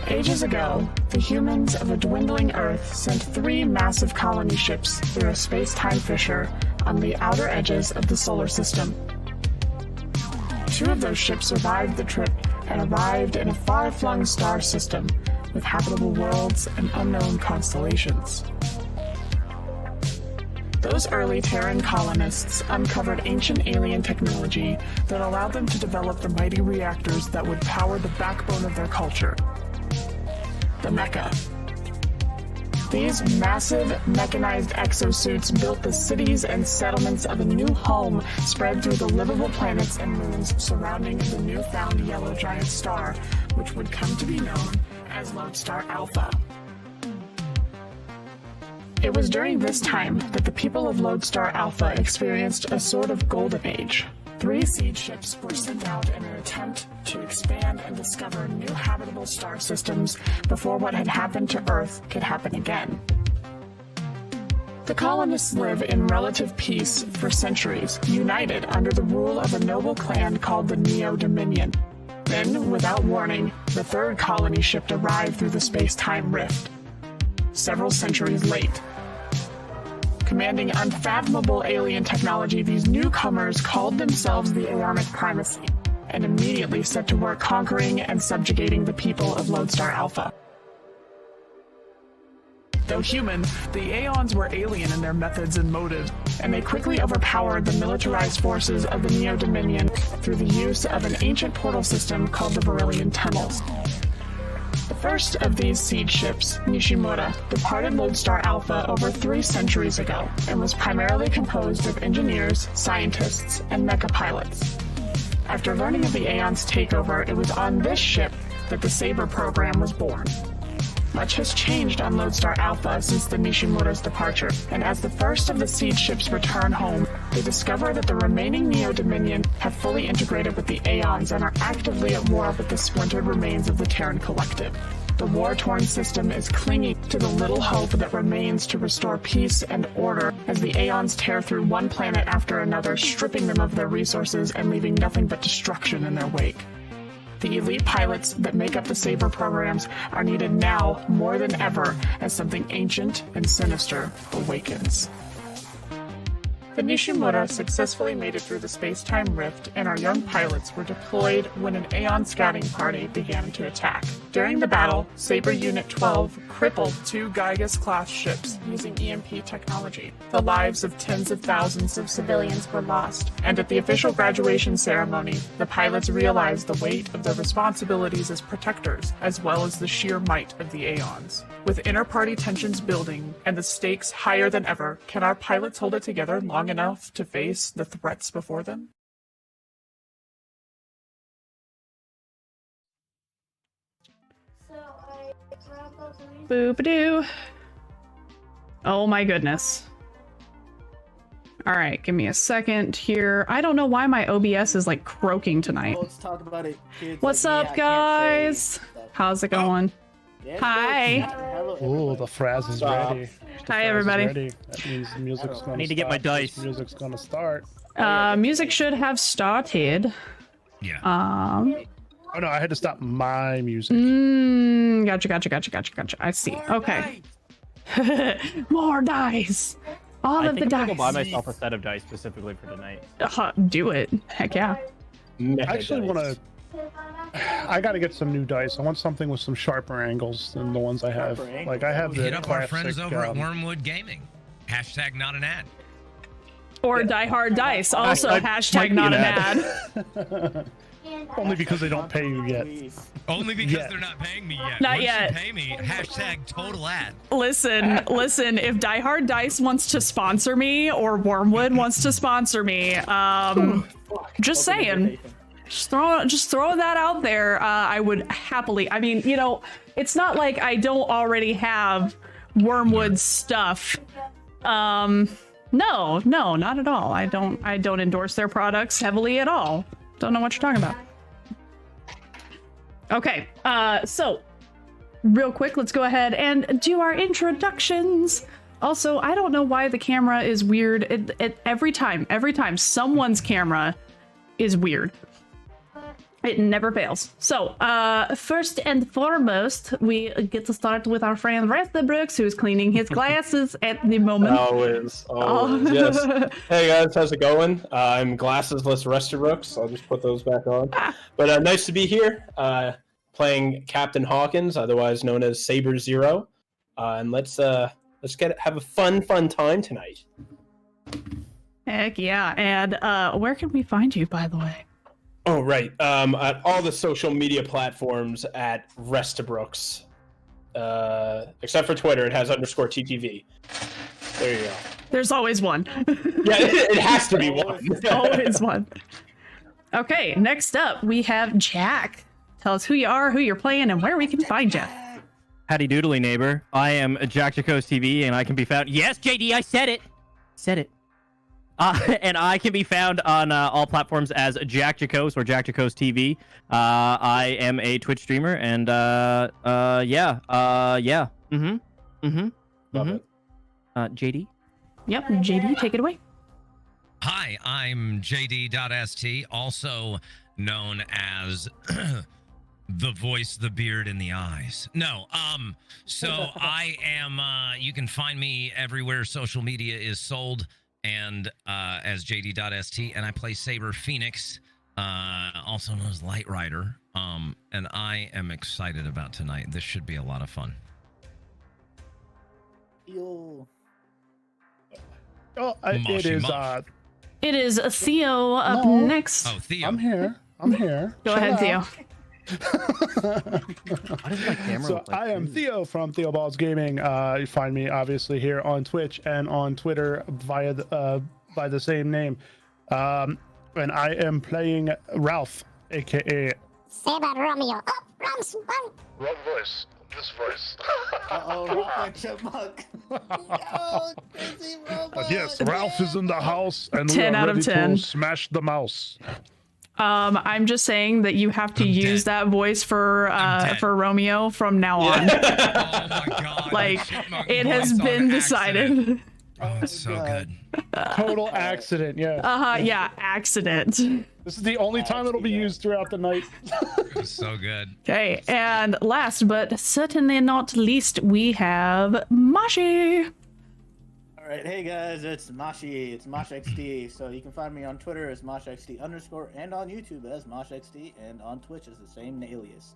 Ages ago, the humans of a dwindling Earth sent 3 massive colony ships through a space-time fissure on the outer edges of the solar system. 2 of those ships survived the trip and arrived in a far-flung star system with habitable worlds and unknown constellations. Those early Terran colonists uncovered ancient alien technology that allowed them to develop the mighty reactors that would power the backbone of their culture, the mecha. These massive mechanized exosuits built the cities and settlements of a new home spread through the livable planets and moons surrounding the newfound yellow giant star, which would come to be known as Lodestar Alpha. It was during this time that the people of Lodestar Alpha experienced a sort of golden age. 3 seed ships were sent out in an attempt to expand and discover new habitable star systems before what had happened to Earth could happen again. The colonists live in relative peace for centuries, united under the rule of a noble clan called the Neo-Dominion. Then, without warning, the 3rd colony ship arrived through the space-time rift, several centuries late. Commanding unfathomable alien technology, these newcomers called themselves the Aeonic Primacy, and immediately set to work conquering and subjugating the people of Lodestar Alpha. Though human, the Aeons were alien in their methods and motives, and they quickly overpowered the militarized forces of the Neo-Dominion through the use of an ancient portal system called the Varillian Tunnels. The first of these seed ships, Nishimura, departed Lodestar Alpha over 3 centuries ago and was primarily composed of engineers, scientists, and mecha pilots. After learning of the Aeon's takeover, it was on this ship that the SABER program was born. Much has changed on Lodestar Alpha since the Nishimura's departure, and as the first of the seed ships return home, they discover that the remaining Neo-Dominion have fully integrated with the Aeons and are actively at war with the splintered remains of the Terran Collective. The war-torn system is clinging to the little hope that remains to restore peace and order as the Aeons tear through one planet after another, stripping them of their resources and leaving nothing but destruction in their wake. The elite pilots that make up the SABER programs are needed now more than ever as something ancient and sinister awakens. The Nishimura successfully made it through the space-time rift, and our young pilots were deployed when an Aeon scouting party began to attack. During the battle, SABER Unit 12 crippled 2 Gygas-class ships using EMP technology. The lives of tens of thousands of civilians were lost, and at the official graduation ceremony, the pilots realized the weight of their responsibilities as protectors, as well as the sheer might of the Aeons. With inter-party tensions building and the stakes higher than ever, can our pilots hold it together long enough to face the threats before them? Boop-a-doo. Oh my goodness. All right, give me a second here. I don't know why my OBS is like croaking tonight. Let's talk about it. Kids. What's up, guys? How's it going? Hi. Oh, the Fraz is ready. Hi, everybody. That means the music's gonna I need to get my dice. Music's gonna start. Music should have started. Yeah. Oh no, I had to stop my music. Gotcha. I see. Okay. More dice. All of the dice. I will buy myself a set of dice specifically for tonight. Do it. Heck yeah. I actually want to. I got to get some new dice. I want something with some sharper angles than the ones I have. Like I have the Hit up classic, our friends over at Wormwood Gaming. Hashtag not an ad. Or Die Hard Dice. Also hashtag not an ad. Only because they don't pay you yet. Only because they're not paying me yet. Not Once yet. you pay me, hashtag total ad. Listen, if Die Hard Dice wants to sponsor me or Wormwood wants to sponsor me, just saying. Just throw that out there. I would happily. I mean, you know, it's not like I don't already have Wormwood stuff. No, not at all. I don't endorse their products heavily at all. Don't know what you're talking about. Okay, so real quick, let's go ahead and do our introductions. Also, I don't know why the camera is weird. Every time someone's camera is weird. It never fails. So, first and foremost, we get to start with our friend Brooks, who's cleaning his glasses at the moment. Always, yes. Hey guys, how's it going? I'm glassesless Brooks. I'll just put those back on. But nice to be here, playing Captain Hawkins, otherwise known as SABER and let's have a fun time tonight. Heck yeah! And where can we find you, by the way? Oh, right. At all the social media platforms at Brooks. Except for Twitter, it has _TTV. There you go. There's always one. Yeah, it has to be one. Always one. Okay, next up, we have Jack. Tell us who you are, who you're playing, and where we can find you. Howdy doodly, neighbor. I am Jack Jacos TV, and I can be found. Yes, JD, I said it. Said it. And I can be found on all platforms as Jack Jacos or Jack Jacos TV. I am a Twitch streamer, and yeah. Love it. JD. Yep, JD, take it away. Hi, I'm JD.ST, also known as the voice, the beard, and the eyes. No, so I am, you can find me everywhere social media is sold, and as JD.ST, and I play Saber Phoenix, also known as Light Rider, and I am excited about tonight. This should be a lot of fun. Yo. Oh, it is. It is Theo up next. Oh, Theo. I'm here. Go ahead, Theo. So I am Theo from Theo Balls Gaming. You find me obviously here on Twitch and on Twitter via by the same name. And I am playing Ralph, aka SABER Romeo. Oh, Ralph's wrong voice. This voice. Chipmunk. But yes, Ralph is in the house, and 10 we are out of ready 10. to smash the mouse. I'm just saying that you have to I'm use dead. that voice for Romeo from now on. Oh my god. Like, Chipmunk it has voice on been accident. decided. Oh, it's so good. Total accident, yeah. Yeah, accident. This is the only time it'll be used throughout the night. It was so good. Okay, and last but certainly not least, we have Mashi. All right, hey guys, it's Mashi. It's MoshXD. So you can find me on Twitter as MoshXD_, and on YouTube as MoshXD, and on Twitch as the same alias.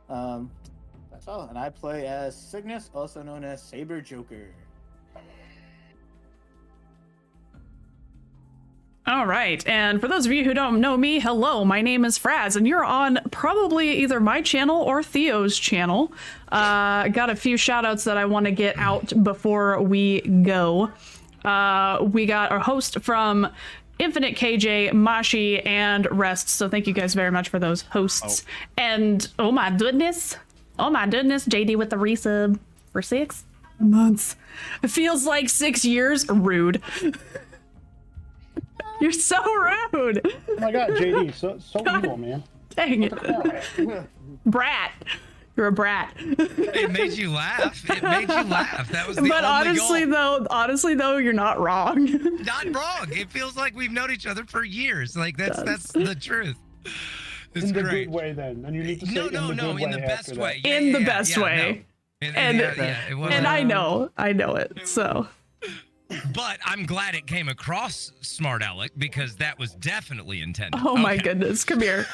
That's all. And I play as Cygnus, also known as Saber Joker. All right, and for those of you who don't know me, hello, my name is Fraz, and you're on probably either my channel or Theo's channel. Got a few shout-outs that I want to get out before we go. We got our host from Infinite KJ, Mashi, and Rest, so thank you guys very much for those hosts. And oh my goodness, JD with the resub for 6 months. It feels like 6 years. Rude. You're so rude. Oh my god, JD, so evil, man. Dang it. Brat. You're a brat. It made you laugh. It made you laugh. That was the But only goal. honestly though, you're not wrong. Not wrong. It feels like we've known each other for years. Like that's the truth. It's In the great. good way, then, and you need to say No, in the good in the way best after way. that. Yeah, In the yeah, best yeah, way. No. And It wasn't. and I know it. So But I'm glad it came across Smart Alec because that was definitely intended. oh my Okay. goodness, come here.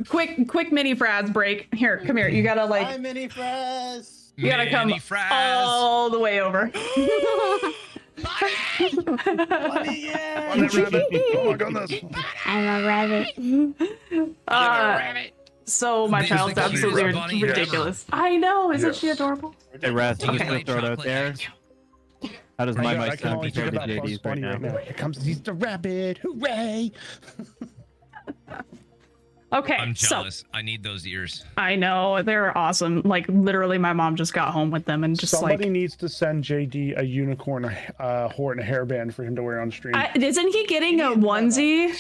Quick mini Fraz break. Here, come here. You gotta Hi, Mini Fraz. you gotta come Mini Fraz. all the way over. Bunny, yeah. Oh my goodness. I'm a rabbit. So my This is child's the cutest absolutely bunny ridiculous. I know, isn't she adorable? Hey, Raz, I'm just gonna Okay. throw it out there. How does my I mic can sound only think compared to about Bugs JD's right Bunny now? right now. Here comes the rabbit. Hooray! Okay, I'm so jealous. I need those ears. I know they're awesome. Like literally, my mom just got home with them and just Somebody like. needs to send JD a unicorn, horn, a hairband for him to wear on stream. Isn't he getting a onesie?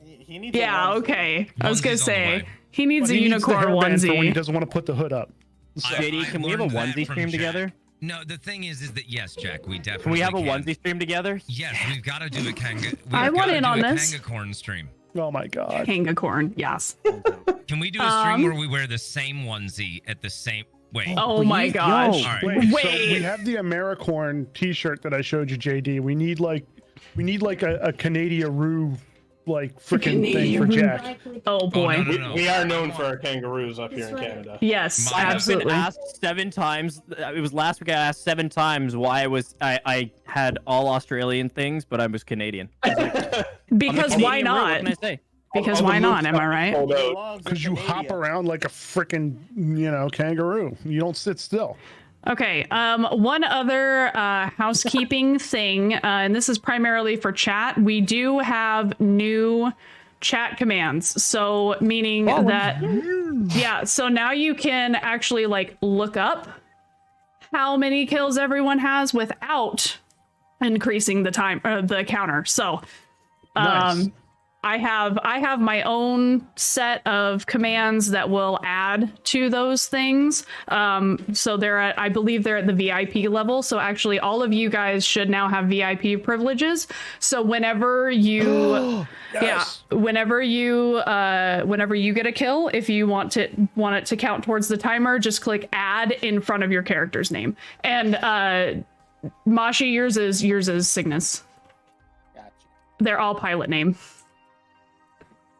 He needs a Yeah. onesie. Okay. I was gonna Onesie's on the say way. he needs But a he needs the unicorn hairband for when he onesie. doesn't want to put the hood up. JD, can we have a learned that onesie from stream Jack. together? No, the thing is that yes, Jack, we definitely Can we have a can. onesie stream together? Yes, we've got to do a kanga. I want in on this. Kangacorn stream. Oh my god. Kangacorn, yes. Can we do a stream where we wear the same onesie at the same? Wait. Oh my gosh. All right. Wait, Wait. so we have the AmeriCorn T-shirt that I showed you, JD. We need like a Canadian-roo like freaking thing for Jack. Oh boy. no. We are known for our kangaroos up here in Canada. Yes, Mine have absolutely. I've been asked 7 times. It was last week I asked 7 times why I had all Australian things, but I was Canadian. Because why not? What can I say? Because All why the not? moves Am I got right? pulled out. Belongs in Because you hop Canada. around like a freaking kangaroo. You don't sit still. Okay. One other housekeeping thing, and this is primarily for chat. We do have new chat commands. So meaning that, yeah. So now you can actually like look up how many kills everyone has without increasing the time the counter. So, Nice. I have my own set of commands that will add to those things. So I believe they're at the VIP level. So actually all of you guys should now have VIP privileges. So whenever you, whenever you get a kill, if you want it to count towards the timer, just click add in front of your character's name. And Mashi, yours is Cygnus. Gotcha. They're all pilot name.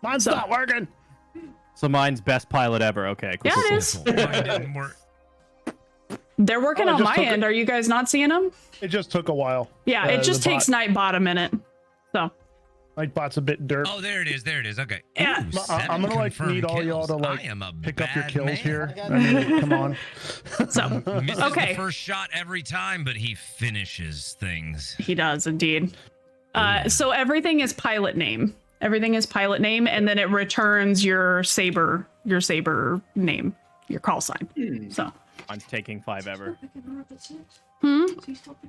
Mine's not working. So mine's best pilot ever. Okay, cool. Yeah, it is. Mine didn't work. They're working Oh, I on just my took end. it. Are you guys not seeing them? It just took a while. Yeah, it just the takes bot. Nightbot a minute. So Nightbot's a bit dirt. Oh, there it is. Okay. Yeah. Ooh, I'm gonna like confirmed need all y'all to kills. like I am a pick up your bad kills man. here. I mean, come on. so Misses Okay. the first shot every time, but he finishes things. he does indeed. So everything is pilot name. Everything is pilot name, and then it returns your saber name, your call sign. So Mine's taking 5 ever. It's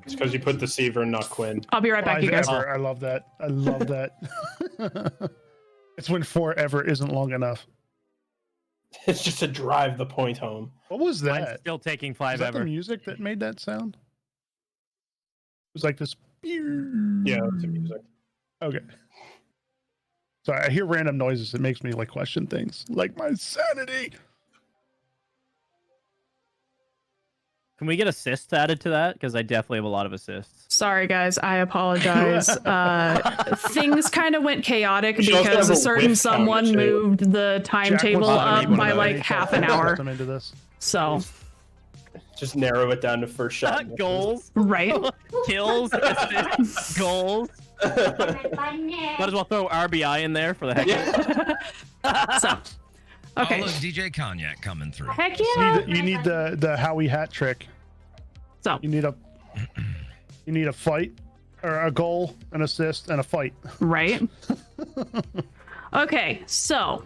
because you put the Seaver and not Quinn. I'll be right back, you guys. Ever. I love that. I love that. It's when forever isn't long enough. It's just to drive the point home. What was Mine's that? still taking Is 5 that ever. the music that made that sound? It was like this. Yeah, it's the music. Okay. Sorry, I hear random noises. It makes me like question things, like my sanity. Can we get assists added to that? Because I definitely have a lot of assists. Sorry, guys. I apologize. Things kind of went chaotic We should also because have a a certain whiff counter, someone too. moved the Jack timetable wants to up lead one by of like the half an NHL hour. system into this. So Just narrow it down to first shot. Goals, right. kills, assists, goals. Might as well throw RBI in there for the heck of it. So okay. Oh, look, DJ Cognac coming through. Heck yeah. You need the Howie hat trick. So You need a fight or a goal, an assist, and a fight. right. Okay, so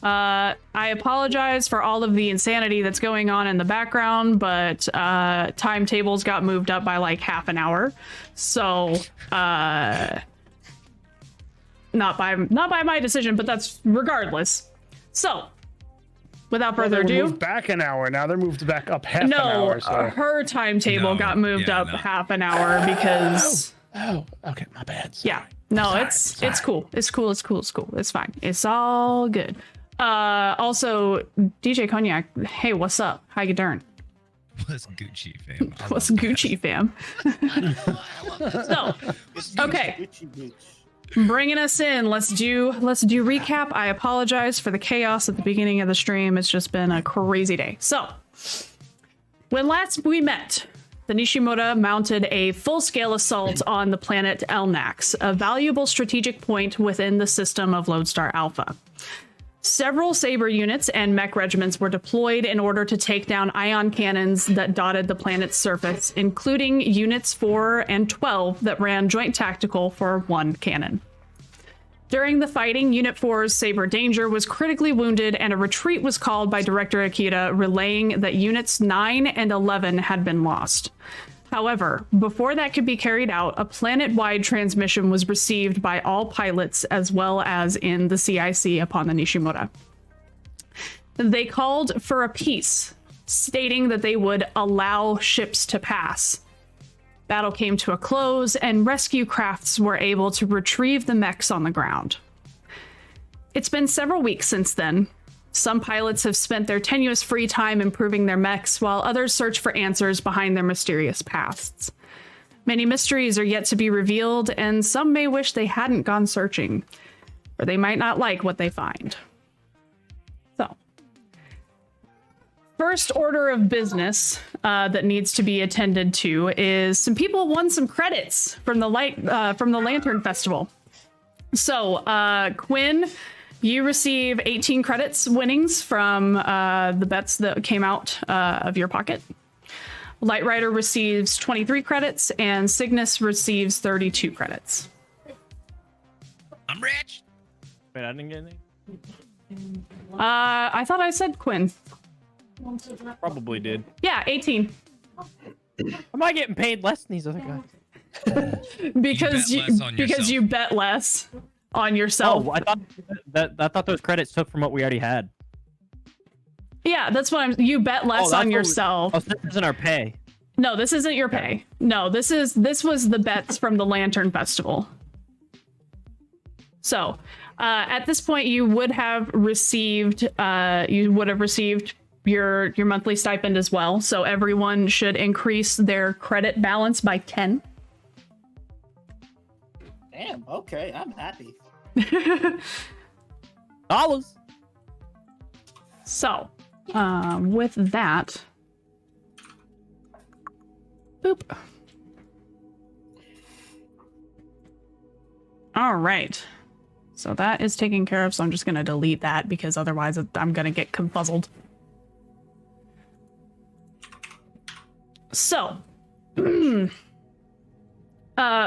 I apologize for all of the insanity that's going on in the background, but timetables got moved up by like half an hour. So not by my decision, but that's regardless. So without further They were ado, moved back an hour. Now they're moved back up half an no, hour. So. her timetable No, got moved yeah, up no. half an hour because Oh, okay, my bad. Sorry. yeah, no, it's cool. It's cool. It's fine. It's all good. Also, DJ Cognac, hey, what's up? How you doing? What's Gucci, fam? I What's love Gucci, fam? So, okay, Gucci Gooch. bringing us in. Let's do recap. I apologize for the chaos at the beginning of the stream. It's just been a crazy day. So, when last we met, the Nishimura mounted a full-scale assault on the planet Elnax, a valuable strategic point within the system of Lodestar Alpha. Several SABER units and mech regiments were deployed in order to take down ion cannons that dotted the planet's surface, including Units 4 and 12 that ran joint tactical for one cannon. During the fighting, Unit 4's SABER Danger was critically wounded and a retreat was called by Director Akira, relaying that Units 9 and 11 had been lost. However, before that could be carried out, a planet-wide transmission was received by all pilots as well as in the CIC upon the Nishimura. They called for a peace, stating that they would allow ships to pass. Battle came to a close, and rescue crafts were able to retrieve the mechs on the ground. It's been several weeks since then. Some pilots have spent their tenuous free time improving their mechs, while others search for answers behind their mysterious pasts. Many mysteries are yet to be revealed, and some may wish they hadn't gone searching, or they might not like what they find. So, first order of business that needs to be attended to is some people won some credits from the Lantern Festival. So, Quinn, you receive 18 credits winnings from the bets that came out of your pocket. Light Rider receives 23 credits, and Cygnus receives 32 credits. I'm rich. Wait, I didn't get anything? I thought I said Quinn. Probably did. Yeah, 18. Am I getting paid less than these other guys? Because you bet less on yourself. Oh, I thought those credits took from what we already had. Yeah, that's what you bet less on yourself. Oh, so this isn't our pay. No, this isn't your pay. No, this was the bets from the Lantern Festival. So, at this point, you would have received your monthly stipend as well. So everyone should increase their credit balance by 10. Damn. Okay, I'm happy. Dollars. So, with that, boop. All right. So that is taken care of. So I'm just going to delete that because otherwise I'm going to get confuzzled. So,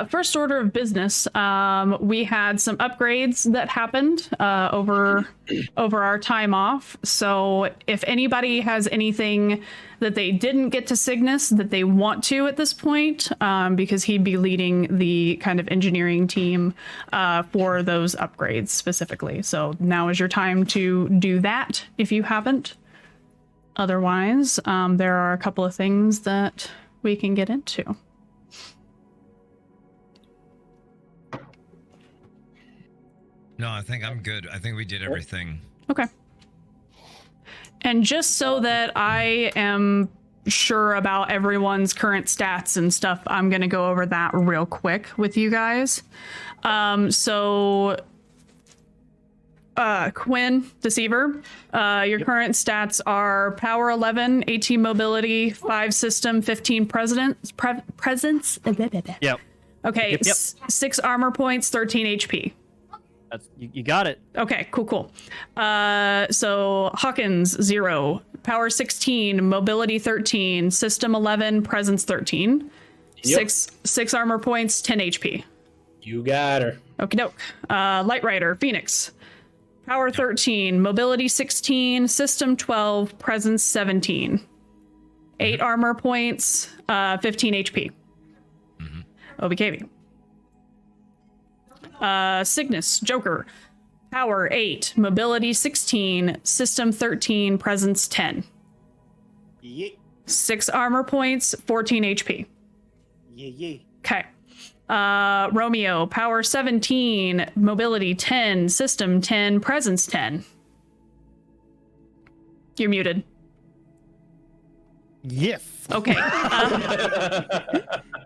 first order of business, we had some upgrades that happened over our time off. So if anybody has anything that they didn't get to Cygnus that they want to at this point, because he'd be leading the kind of engineering team for those upgrades specifically. So now is your time to do that if you haven't. Otherwise, there are a couple of things that we can get into. No, I think I'm good. I think we did everything. Okay. And just so that I am sure about everyone's current stats and stuff, I'm going to go over that real quick with you guys. Quinn, D.C.V.R, your current stats are power 11, 18 mobility, 5 system, 15 presence. Yep. Okay, Yep. 6 armor points, 13 HP. That's you got it. Okay, cool. So Hawkins 0, power 16, mobility 13, system 11, presence 13, Yep. 6 armor points, 10 HP. You got her. Okie doke. Light Rider Phoenix, power 13, mobility 16, system 12, presence 17, 8 armor points, 15 HP. OBKB. Cygnus, Joker, power 8, mobility 16, system 13, presence 10. Yeah. 6 armor points, 14 HP. Yeah. Okay. Romeo, power 17, mobility 10, system 10, presence 10. You're muted. Yes. Okay.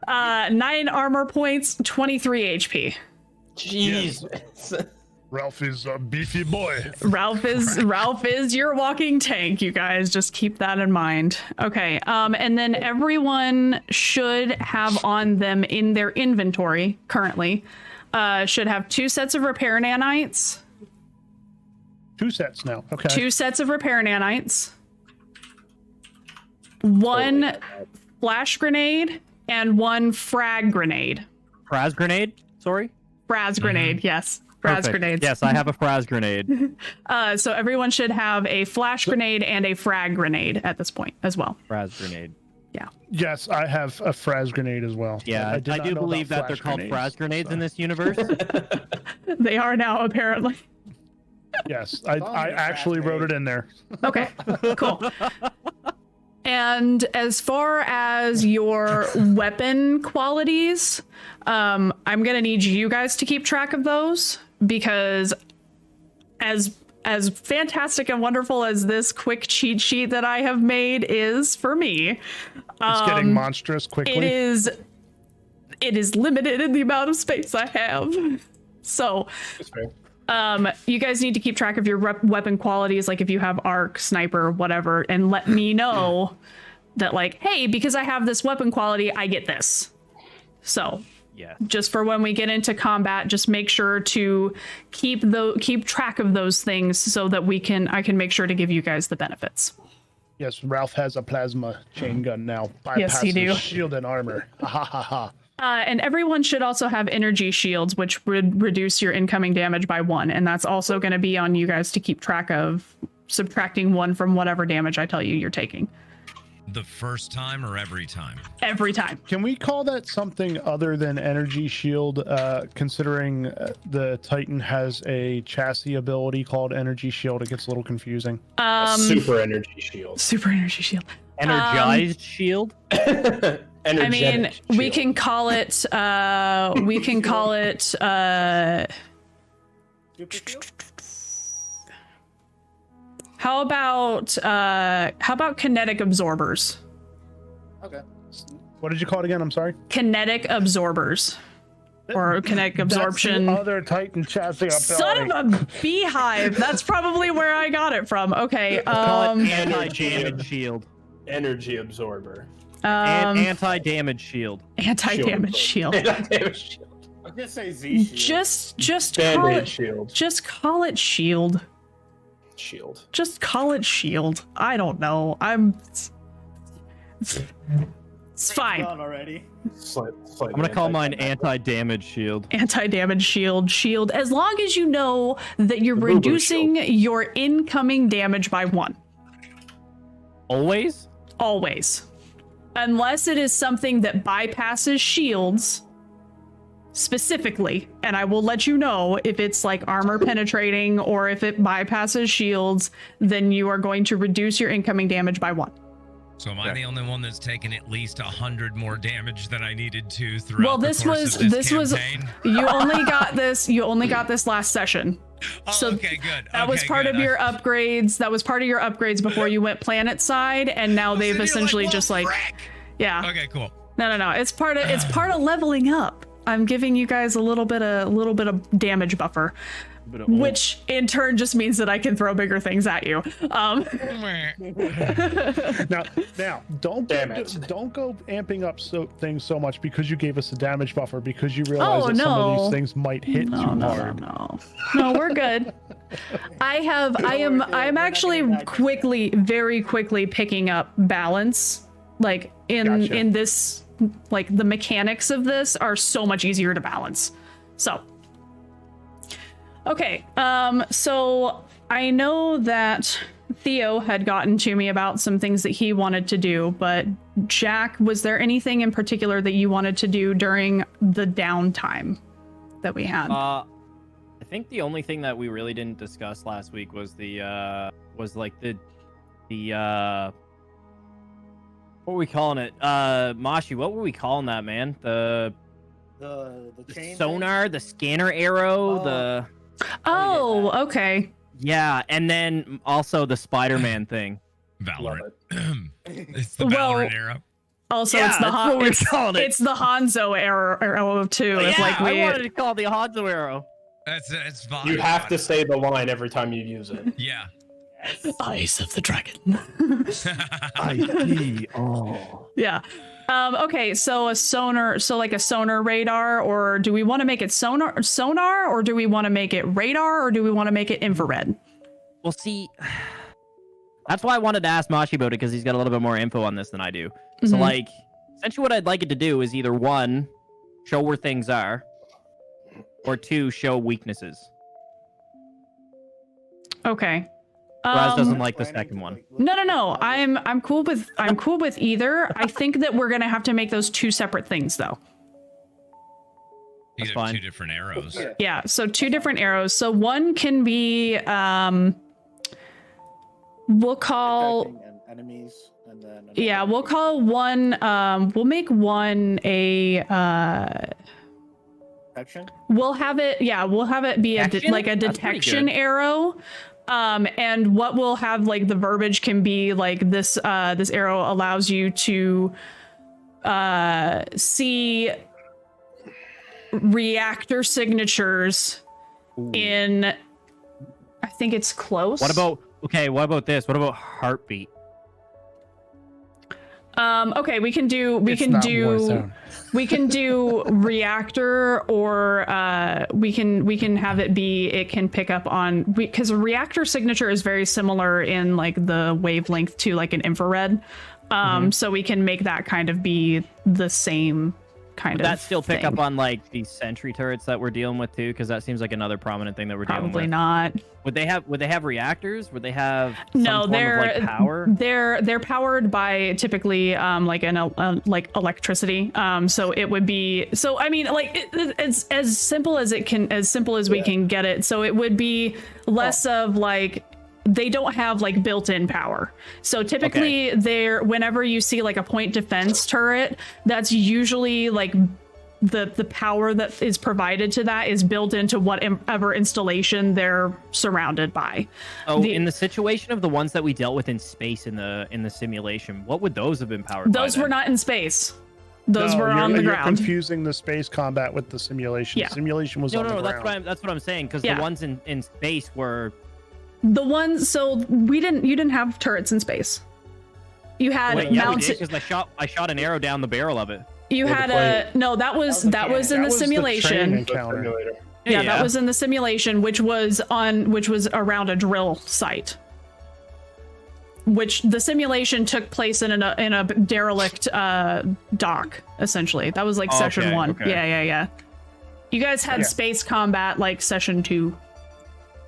9 armor points, 23 HP. Jeez. Ralph is a beefy boy. Ralph is your walking tank, you guys. Just keep that in mind. Okay. And then everyone should have on them in their inventory currently, should have 2 sets of repair nanites. 2 sets now. Okay. 2 sets of repair nanites. 1 flash grenade and 1 frag grenade. Fraz grenade? Sorry? Fraz grenade, yes. Fraz Perfect. grenades. Yes, I have a Fraz grenade. So everyone should have a flash grenade and a frag grenade at this point as well. Fraz grenade. Yeah. Yes, I have a Fraz grenade as well. Yeah, I I do believe that they're called Fraz grenades in this universe. They are now, apparently. Yes, I actually wrote it in there. Okay, cool. And as far as your weapon qualities, I'm going to need you guys to keep track of those because as fantastic and wonderful as this quick cheat sheet that I have made is for me, it's getting monstrous quickly. It is limited in the amount of space I have. So, you guys need to keep track of your weapon qualities, like if you have arc, sniper, whatever, and let me know that, like, hey, because I have this weapon quality, I get this. So, yeah, just for when we get into combat, just make sure to keep track of those things so that I can make sure to give you guys the benefits. Yes, Ralph has a plasma chain gun now. Yes, he do. Shield and armor. Ha ha ha. And everyone should also have energy shields, which would reduce your incoming damage by 1. And that's also going to be on you guys to keep track of, subtracting 1 from whatever damage I tell you you're taking. The first time or every time? Every time. Can we call that something other than energy shield, considering the Titan has a chassis ability called energy shield? It gets a little confusing. Super energy shield. Super energy shield. Energized shield? I mean, shield. We can call it How about kinetic absorbers? Okay. What did you call it again? I'm sorry. Kinetic absorbers. Or kinetic absorption. That's the other Titan chassis ability. Son of a beehive. That's probably where I got it from. Okay. Call it anti-damage shield. Energy absorber. And anti-damage shield. Anti-damage shield. Anti-damage shield. I'll just say Z shield. Just call it shield. Just call it shield. Shield. Just call it shield. I don't know. It's fine. Already. I'm gonna call mine anti-damage shield. Anti-damage shield. As long as you know that you're reducing your incoming damage by 1. Always? Always. Unless it is something that bypasses shields specifically, and I will let you know if it's like armor penetrating or if it bypasses shields, then you are going to reduce your incoming damage by 1. So am I the only one that's taken at least 100 more damage than I needed to throughout the course of this campaign? You only got this last session. Oh, so okay, good. That was part of your upgrades. That was part of your upgrades before you went planet side, and now they've essentially just like, yeah. Okay, cool. No. It's part of leveling up. I'm giving you guys a little bit of damage buffer, which in turn just means that I can throw bigger things at you. Now, don't go amping up things so much because you gave us a damage buffer because you realize that some of these things might hit too hard. No, we're good. I'm actually very quickly picking up balance, like in this. Like the mechanics of this are so much easier to balance. So, okay. So I know that Theo had gotten to me about some things that he wanted to do, but Jack, was there anything in particular that you wanted to do during the downtime that we had? I think the only thing that we really didn't discuss last week was the what were we calling it? Mashi, what were we calling that, man? The chain sonar, thing? the scanner arrow, okay. Yeah, and then also the Spider-Man thing. Valorant. It's the Valorant arrow. Also, yeah, it's the Hanzo arrow too. Yeah, it's like I wanted to call it the Hanzo arrow. It's fine. You have to say the line every time you use it. Yeah. Eyes of the dragon. I see. Oh. Yeah. Okay, so a sonar radar, or do we want to make it sonar, or do we want to make it radar, or do we want to make it infrared? Well, see, that's why I wanted to ask Mashi about it, because he's got a little bit more info on this than I do. Mm-hmm. So, like, essentially what I'd like it to do is either 1, show where things are, or 2, show weaknesses. Okay. Raz doesn't like the second one. No. I'm cool with either. I think that we're gonna have to make those 2 separate things, though. These are 2 different arrows. Yeah. So 2 different arrows. So one can be we'll call enemies, and then we'll call one. We'll make one a Detection? We'll have it be Detection? like a That's pretty detection good. arrow. And what we'll have, like, the verbiage can be like this arrow allows you to see reactor signatures in, I think it's close. What about this? What about heartbeat? Okay, we can do reactor, or we can have it be, it can pick up on, because a reactor signature is very similar in like the wavelength to like an infrared. So we can make that kind of be the same kind Would of that still pick thing. up on like the sentry turrets that we're dealing with too? Because that seems like another prominent thing that we're dealing with. Probably not. Would they have reactors? Would they have some No, form they're of, like, power? they're powered by typically like like electricity. So it would be, so I mean, like it's as simple as it can, as simple as we can get it. So it would be less of like, they don't have like built-in power. So typically whenever you see like a point defense turret, that's usually like the power that is provided to that is built into whatever installation they're surrounded by. Oh, in the situation of the ones that we dealt with in space in the simulation, what would those have been powered by? Those were then? not in space. Those were on the you're ground. confusing the space combat with the simulation. Yeah. The simulation was on the ground. that's what I'm saying, because Yeah. the ones in space were. The ones, so you didn't have turrets in space. You had Wait, yeah, we mounted. did, because I shot an arrow down the barrel of it. You had that was in That the was the train simulation. encounter. Simulator. Yeah, that was in the simulation, which was around a drill site. Which the simulation took place in a derelict dock, essentially. That was like session 1. okay. Yeah. You guys had space combat like session 2.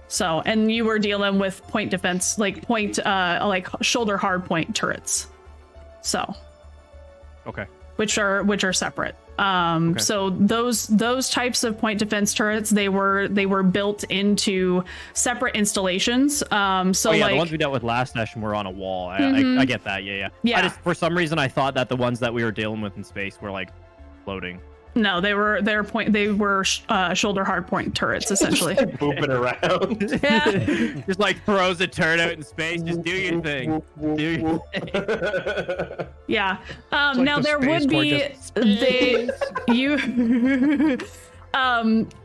So, and you were dealing with point defense, like like shoulder hard point turrets. So, Okay. which are separate. So those types of point defense turrets, they were built into separate installations. So the like ones we dealt with last session were on a wall. I get that. Yeah. Yeah. I just, for some reason, I thought that the ones that we were dealing with in space were like floating. no, they were shoulder hard point turrets essentially. Booping around. Yeah. Just like throws a turret out in space. Just do your thing. Do your thing. Yeah. like Now the there Space would Corps be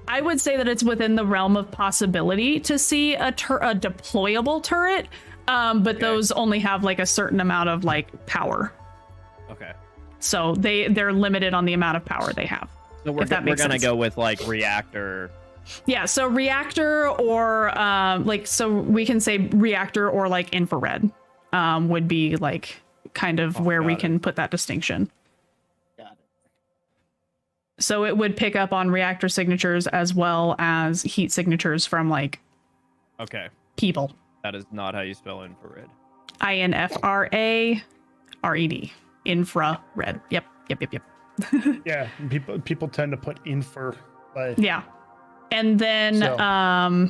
I would say that it's within the realm of possibility to see a deployable turret, but those only have like a certain amount of like power. Okay. So they're limited on the amount of power they have. So we're gonna sense. go with like reactor. Yeah, so reactor or so we can say reactor or like infrared would be like kind of where we can put that distinction. Got it. So it would pick up on reactor signatures as well as heat signatures from like people. That is not how you spell infrared. INFRARED. Infrared. Yep. Yeah, people tend to put infra, like Yeah. And then So-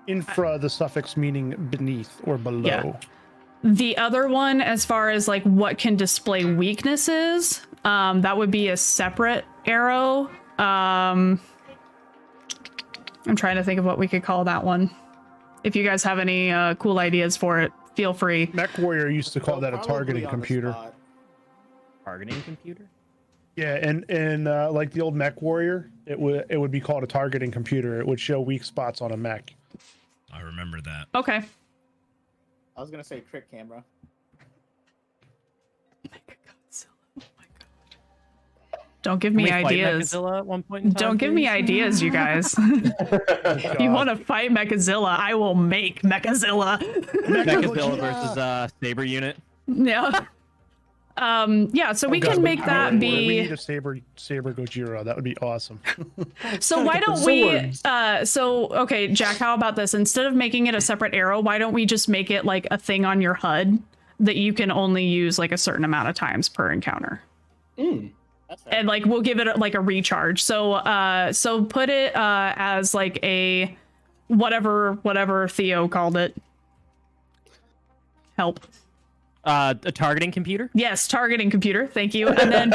infra, the suffix meaning beneath or below. Yeah. The other one, as far as like what can display weaknesses, that would be a separate arrow. I'm trying to think of what we could call that one. If you guys have any cool ideas for it, feel free. Mech Warrior used to call that a Probably targeting on the computer. spot. Targeting computer? Yeah, and like the old Mech Warrior, it would be called a targeting computer. It would show weak spots on a mech. I remember that. Okay. I was gonna say trick camera. Don't give Can me we fight ideas. Mechazilla at one point in time, Don't give me please? ideas, you guys. If you want to fight Mechazilla, I will make Mechazilla. Mechazilla versus S.A.B.E.R unit. Yeah. Yeah, so we God, can make that we be. need a saber Gojira. That would be awesome. So why don't we? Okay, Jack. How about this? Instead of making it a separate arrow, why don't we just make it like a thing on your HUD that you can only use like a certain amount of times per encounter? That's fair. And like we'll give it like a recharge. So put it as like a whatever Theo called it. Help. A targeting computer? Yes, targeting computer. Thank you. And then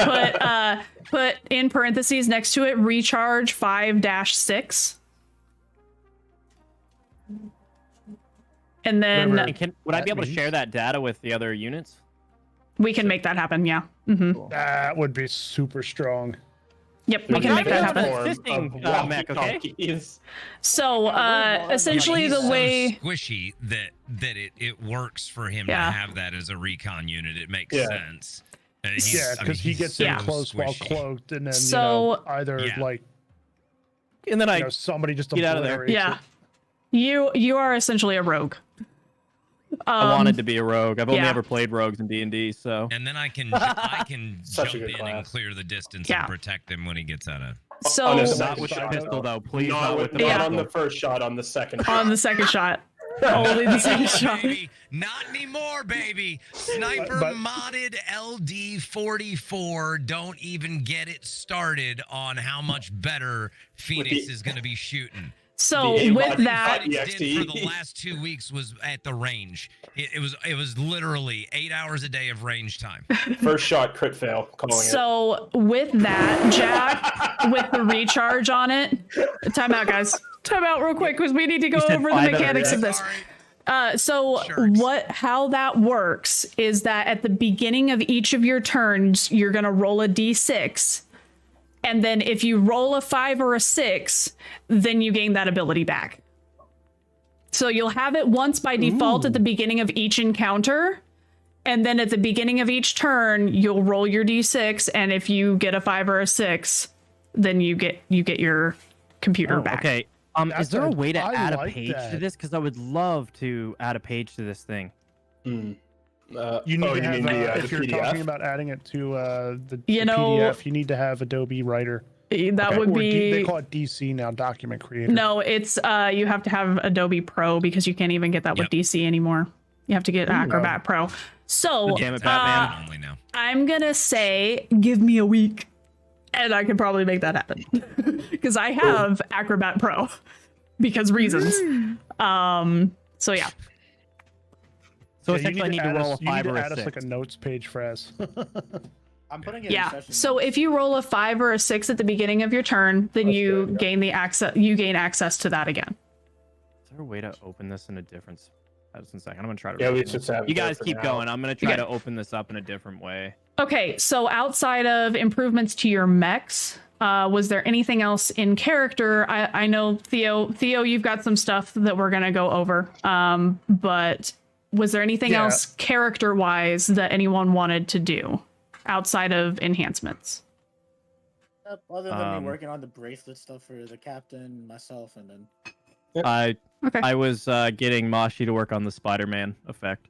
put in parentheses next to it recharge 5-6. And then would I be able to share that data with the other units? We can make that happen. Yeah. Mm-hmm. That would be super strong. Yep, we can make that happen. Existing mech, okay? So essentially, the way squishy that it works for him to have that as a recon unit, it makes sense. Because he gets in close while cloaked, and then either and then somebody just get out of there. Yeah, you are essentially a rogue. I wanted to be a rogue. I've only ever played rogues in D&D, so. And then I can jump in and clear the distance and protect him when he gets out of. So not with the pistol though, please. Not with the on the first shot, on the second. On the second shot. Only the second shot. Baby. Not anymore, baby. Sniper modded LD44. Don't even get it started on how much better Phoenix is going to be shooting. So with that, did for the last 2 weeks was at the range. It was literally 8 hours a day of range time. First shot, crit fail. So with that, Jack, with the recharge on it, time out, guys. Time out real quick because we need to go over the mechanics of this. How that works is that at the beginning of each of your turns, you're gonna roll a d6. And then if you roll a 5 or a 6, then you gain that ability back. So you'll have it once by default at the beginning of each encounter. And then at the beginning of each turn, you'll roll your d6. And if you get a 5 or a 6, then you get your computer back. Okay. Is there a way to add a page to this? Because I would love to add a page to this thing. You need to have, if you're talking about adding it to the PDF, you need to have Adobe Writer. That would be. They call it DC now, Document Creator. No, it's you have to have Adobe Pro because you can't even get that with DC anymore. You have to get Acrobat Pro. So damn it, Batman. I'm gonna say, give me a week, and I can probably make that happen because I have Acrobat Pro because reasons. So yeah. So essentially, I need to roll a 5 or a 6. Add us like a notes page for us. I'm putting it in session. So if you roll a 5 or a 6 at the beginning of your turn, then you gain the access. You gain access to that again. Is there a way to open this in a different? Just a second. I'm gonna try to. Yeah, we just have. You guys keep going. I'm gonna try to open this up in a different way. Okay, so outside of improvements to your mechs, was there anything else in character? I know Theo, you've got some stuff that we're gonna go over. But was there anything else character-wise that anyone wanted to do outside of enhancements? Other than me working on the bracelet stuff for the captain, myself, and then. I was getting Mashi to work on the Spider-Man effect.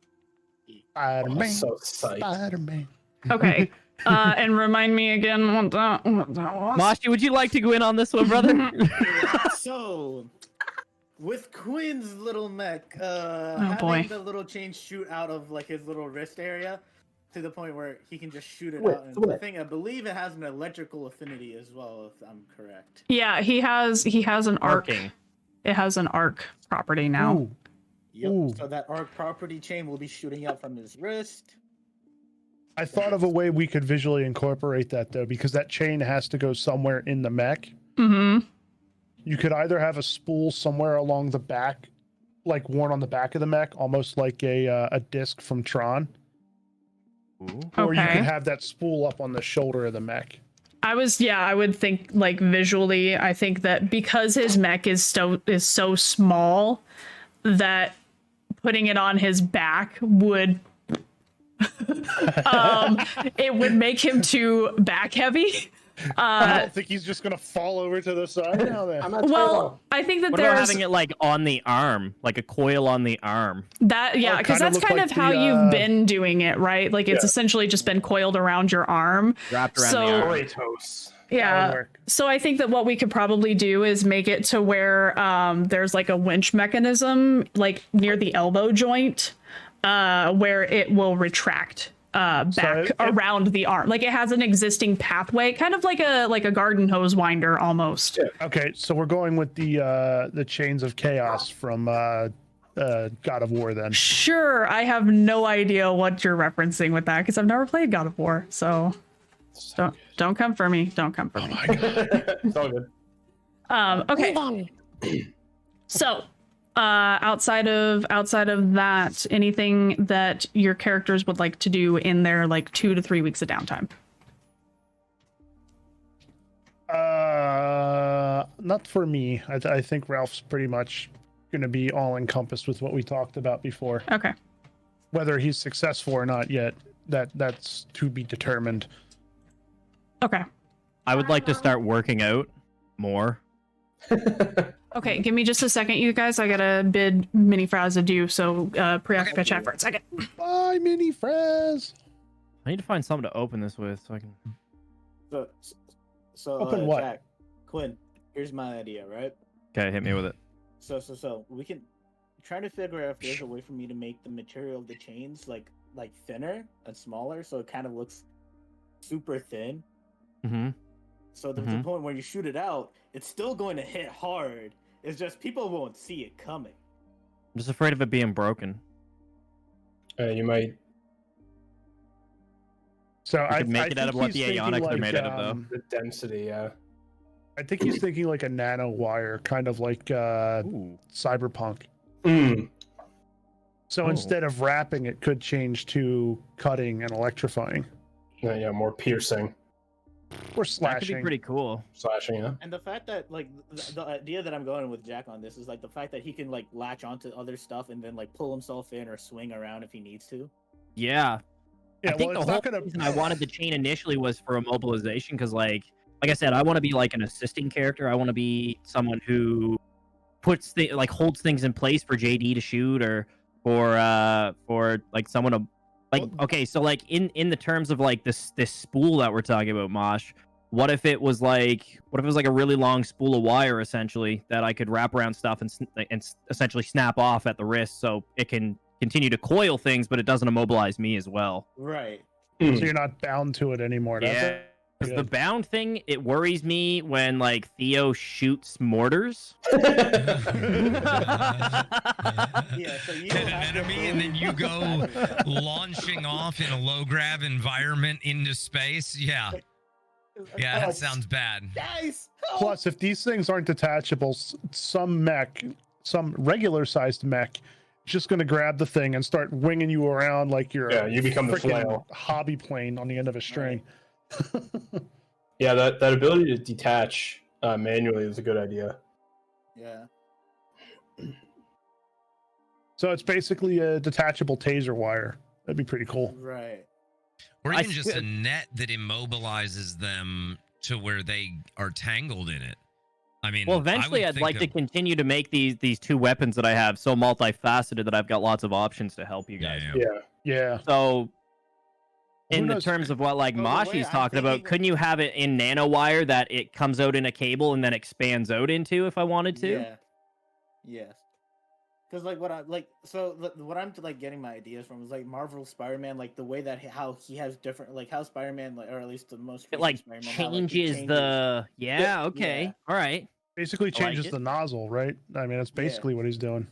Spider-Man. So psyched. Spider-Man. Okay. And remind me again what that was. Mashi, would you like to go in on this one, brother? So, with Quinn's little mech, having the little chain shoot out of like his little wrist area to the point where he can just shoot it out. And I believe it has an electrical affinity as well, if I'm correct. Yeah, he has an arc. It has an arc property now. Ooh. Yep. So that arc property chain will be shooting out from his wrist. I thought of a way we could visually incorporate that though, because that chain has to go somewhere in the mech. Mm-hmm. You could either have a spool somewhere along the back, like worn on the back of the mech, almost like a disc from Tron. Or you could have that spool up on the shoulder of the mech. I would think like visually, I think that because his mech is so small that putting it on his back would it would make him too back heavy. I don't think he's just gonna fall over to the side now. Well, I think that what about having it like on the arm, like a coil on the arm? That because that's kind of how you've been doing it, right? Like it's essentially just been coiled around your arm, wrapped around the arm. Yeah. So I think that what we could probably do is make it to where there's like a winch mechanism, like near the elbow joint, where it will retract back around the arm. Like it has an existing pathway, kind of like a garden hose winder almost. Okay, so we're going with the Chains of Chaos from God of War then. Sure, I have no idea what you're referencing with that because I've never played God of War. So don't come for me. Don't come for me. It's all good. Okay. So, outside of that, anything that your characters would like to do in their like 2 to 3 weeks of downtime? Not for me. I think Ralph's pretty much going to be all encompassed with what we talked about before. Okay. Whether he's successful or not yet, that's to be determined. Okay. I would like to start working out more. Okay, give me just a second, you guys. I gotta bid Mini Fraz adieu, so preoccupy chat for a second. Bye, Mini Fraz. I need to find something to open this with so I can. So Open what? Jack, Quinn, here's my idea, right? Okay, hit me with it. So we can try to figure out if there's a way for me to make the material of the chains like thinner and smaller, so it kind of looks super thin. Mm-hmm. So the point where you shoot it out, it's still going to hit hard. It's just people won't see it coming. I'm just afraid of it being broken. You might. So I could make it out of what the Ionics are made out of, though. The density, yeah. I think he's thinking like a nano wire, kind of like Cyberpunk. So instead of wrapping, it could change to cutting and electrifying. Yeah, more piercing. Or That slashing. could be pretty cool. Slashing, yeah. And the fact that like the idea that I'm going with Jack on this is like the fact that he can like latch onto other stuff and then like pull himself in or swing around if he needs to. Yeah. Yeah, I think well, the it's whole not gonna... reason I wanted the chain initially was for immobilization because, like I said, I want to be like an assisting character. I want to be someone who holds things in place for JD to shoot, or for like someone to like. Okay, so like in the terms of like this spool that we're talking about, Mosh. What if it was like a really long spool of wire essentially that I could wrap around stuff and essentially snap off at the wrist so it can continue to coil things, but it doesn't immobilize me as well. Right. So you're not bound to it anymore. Yeah. Because the bound thing, it worries me when like Theo shoots mortars. Yeah, so you Hit an enemy and then you go launching off in a low grav environment into space. Yeah. Yeah, that sounds bad. Guys, Plus, if these things aren't detachable, some regular sized mech, is just going to grab the thing and start winging you around like you're you become the flail. hobby plane on the end of a string. Yeah, that ability to detach manually is a good idea. Yeah. So it's basically a detachable taser wire. That'd be pretty cool. Right. Or even just a net that immobilizes them to where they are tangled in it. I mean, well, eventually I'd like to continue to make these two weapons that I have so multifaceted that I've got lots of options to help you guys. Yeah. So in the terms of what like Mashi's talking about, couldn't you have it in nanowire that it comes out in a cable and then expands out into if I wanted to? Yeah. Yes. Because like what I'm like getting my ideas from is like Marvel Spider-Man, like the way that how he has different, like how Spider-Man, like, or at least the most it like Spider-Man, changes the okay. All right. Basically changes the nozzle, right? I mean, that's basically what he's doing.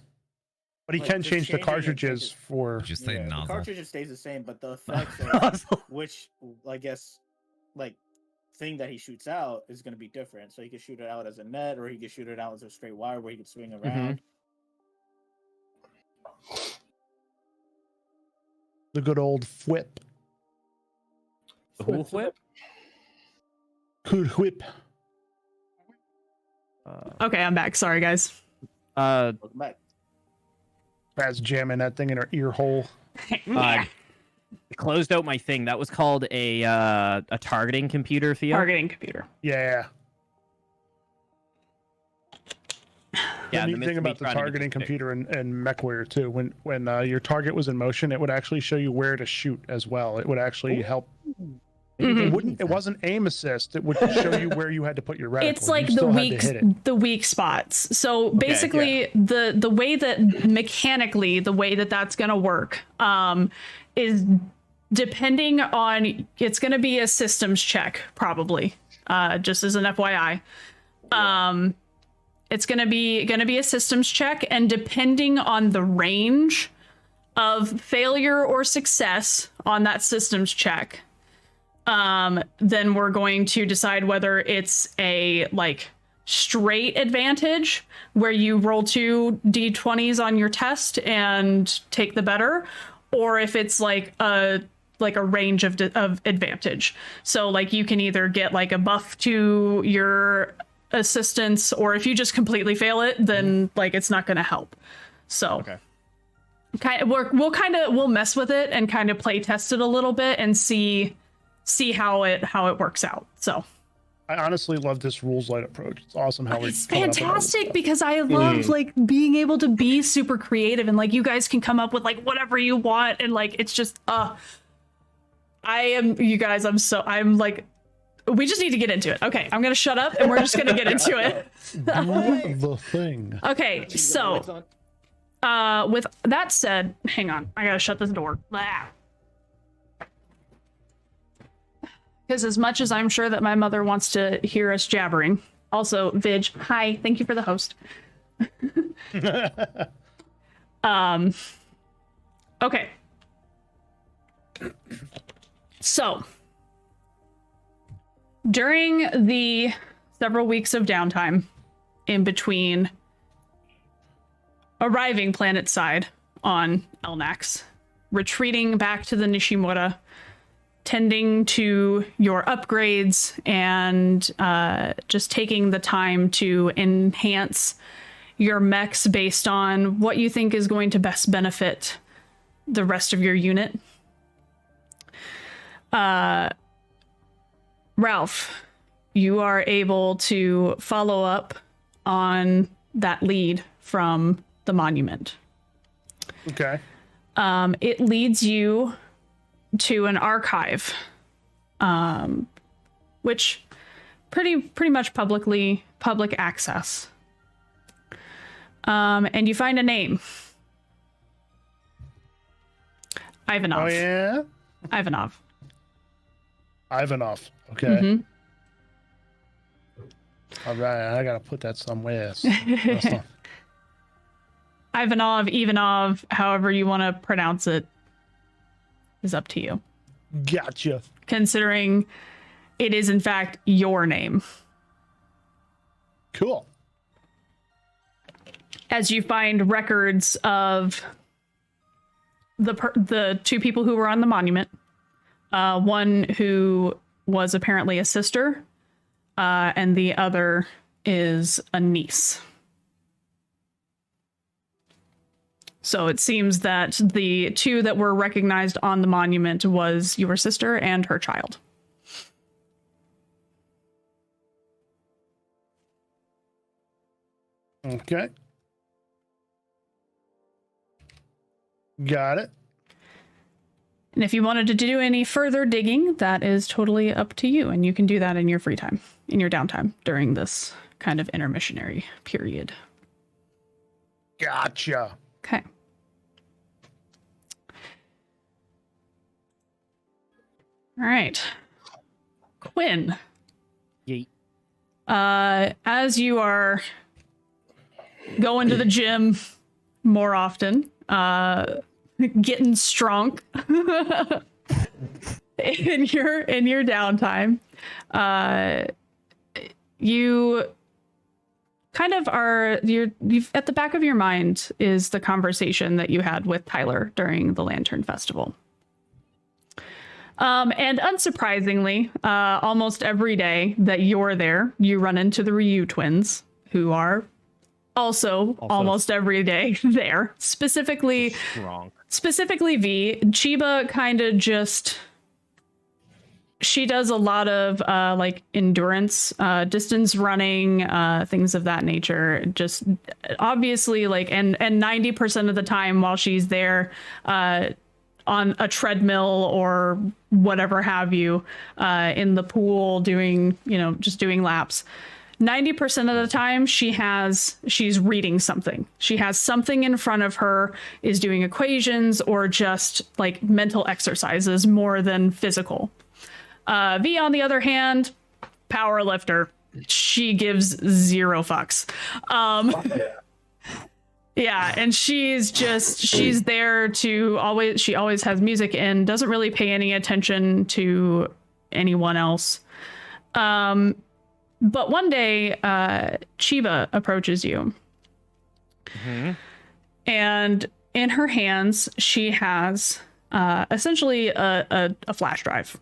But he can change the cartridges for. Just say nozzle. The cartridge stays the same, but the effects of which I guess like thing that he shoots out is going to be different. So he could shoot it out as a net, or he could shoot it out as a straight wire where he could swing around. The good old whip. The whole whip? Good whip. Okay, I'm back. Sorry, guys. Welcome back. Brad's jamming that thing in her ear hole. Closed out my thing. That was called a targeting computer, Theo. Targeting computer. Yeah. Yeah, the neat thing about the targeting computer and MechWarrior too, when your target was in motion, it would actually show you where to shoot as well. It would actually help. It wasn't aim assist. It would show you where you had to put your reticle. It's like the weak spots. So basically, the way that mechanically the way that's gonna work is depending on, it's gonna be a systems check probably, just as an FYI. It's gonna be a systems check, and depending on the range of failure or success on that systems check, then we're going to decide whether it's a like straight advantage where you roll 2 d20s on your test and take the better, or if it's like a range of advantage. So like you can either get like a buff to your assistance, or if you just completely fail it, then like it's not going to help. So we'll mess with it and kind of play test it a little bit and see how it works out. So I honestly love this rules light approach. It's awesome how it's fantastic because I love like being able to be super creative and like you guys can come up with like whatever you want, and like it's just I'm like, we just need to get into it. Okay, I'm gonna shut up and we're just gonna get into it. The thing. Okay, so with that said, hang on, I gotta shut this door. Because as much as I'm sure that my mother wants to hear us jabbering, also Vig, hi, thank you for the host. Okay. So, during the several weeks of downtime in between arriving planet side on Elnax, retreating back to the Nishimura, tending to your upgrades, and just taking the time to enhance your mechs based on what you think is going to best benefit the rest of your unit. Ralph, you are able to follow up on that lead from the monument. Okay. It leads you to an archive, which pretty much public access. And you find a name. Ivanov. Oh yeah? Ivanov. Okay. Mm-hmm. All right, I gotta put that somewhere. Ivanov, however you want to pronounce it, is up to you. Gotcha. Considering it is in fact your name. Cool. As you find records of the 2 people who were on the monument, one who was apparently a sister, and the other is a niece. So it seems that the 2 that were recognized on the monument was your sister and her child. Okay. Got it. And if you wanted to do any further digging, that is totally up to you. And you can do that in your free time, in your downtime during this kind of intermissionary period. Gotcha. Okay. All right. Quinn. Yeet. As you are going to the gym more often, getting strong in your downtime, you kind of you've at the back of your mind is the conversation that you had with Tyler during the Lantern Festival. And unsurprisingly, almost every day that you're there, you run into the Ryu twins, who are also almost every day there. Specifically V. Chiba kind of just... She does a lot of like endurance, distance running, things of that nature. Just obviously like, and 90% of the time while she's there, on a treadmill or whatever have you, in the pool doing, just doing laps. 90% of the time she's reading something. She has something in front of her, is doing equations or just like mental exercises more than physical. V, on the other hand, power lifter. she gives 0 fucks. Yeah, and she's there to she always has music in, doesn't really pay any attention to anyone else. But one day, Chiba approaches you. Mm-hmm. And in her hands, she has essentially a flash drive.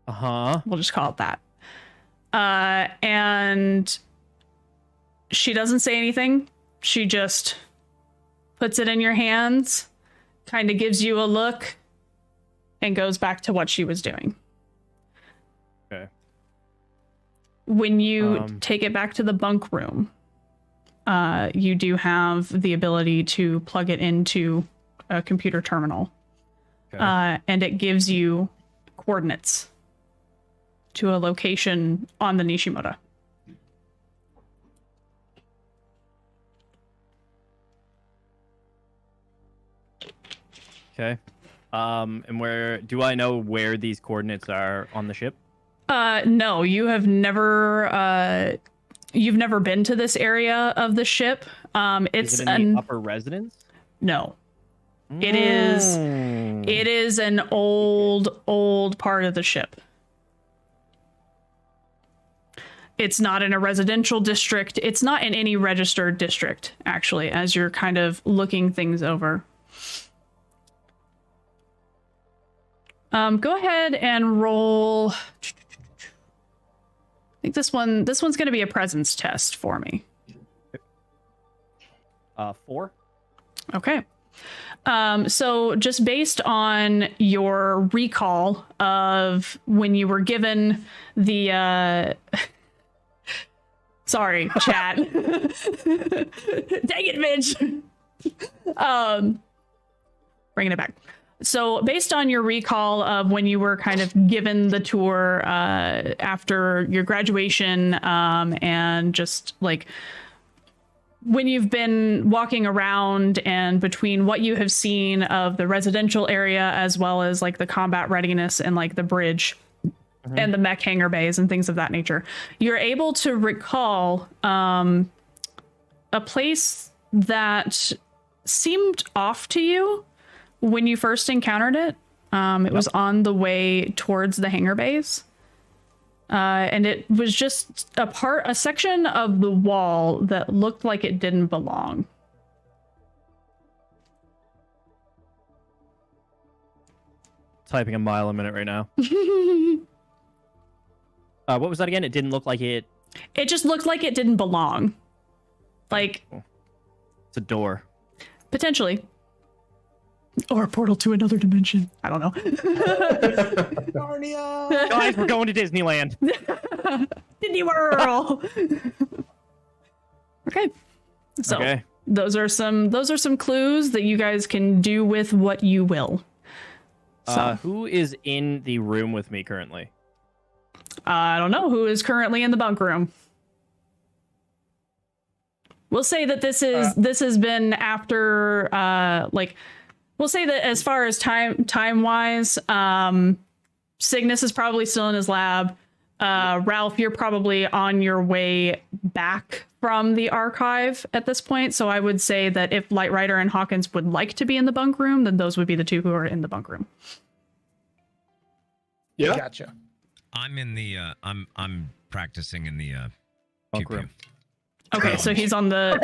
We'll just call it that. And she doesn't say anything. She just puts it in your hands, kind of gives you a look, and goes back to what she was doing. Okay. When you take it back to the bunk room, you do have the ability to plug it into a computer terminal. Okay. And it gives you coordinates to a location on the Nishimura. Okay. And where do I know where these coordinates are on the ship? No, you have never you've never been to this area of the ship. It's is it in the upper residence? No. It is an old part of the ship. It's not in a residential district. It's not in any registered district, actually, as you're kind of looking things over. Go ahead and roll. I think this one's going to be a presence test for me. 4. Okay. So just based on your recall of when you were given the sorry, chat. Dang it, Midge. Bringing it back. So based on your recall of when you were kind of given the tour after your graduation, and just like when you've been walking around and between what you have seen of the residential area as well as like the combat readiness and like the bridge and the mech hangar bays and things of that nature, you're able to recall a place that seemed off to you when you first encountered it. It was on the way towards the hangar bays. And it was just a section of the wall that looked like it didn't belong. Typing a mile a minute right now. What was that again? It didn't look like it. It just looked like it didn't belong. Like, it's a door. Potentially. Or a portal to another dimension. I don't know. Guys, we're going to Disneyland. Disney World. Okay. So those are some clues that you guys can do with what you will. So. Who is in the room with me currently? I don't know who is currently in the bunk room. We'll say that this has been after we'll say that as far as time wise, Cygnus is probably still in his lab. Ralph, you're probably on your way back from the archive at this point. So I would say that if Light Rider and Hawkins would like to be in the bunk room, then those would be the two who are in the bunk room. Yeah, gotcha. I'm in the I'm practicing in the bunk room. Okay, so he's on the.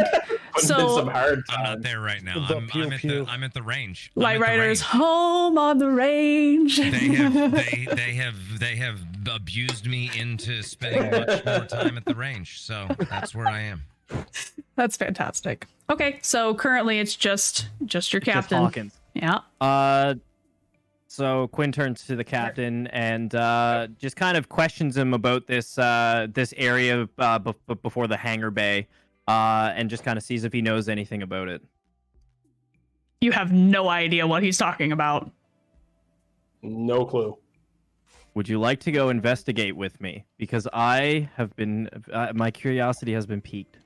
So I'm not there right now. I'm at the range. Light Rider's home on the range. They have abused me into spending much more time at the range. So that's where I am. That's fantastic. Okay, so currently it's just your captain. Just Hawkins. Yeah. So Quinn turns to the captain and just kind of questions him about this area before the hangar bay, and just kind of sees if he knows anything about it. You have no idea what he's talking about. No clue. Would you like to go investigate with me? Because I have been, my curiosity has been piqued.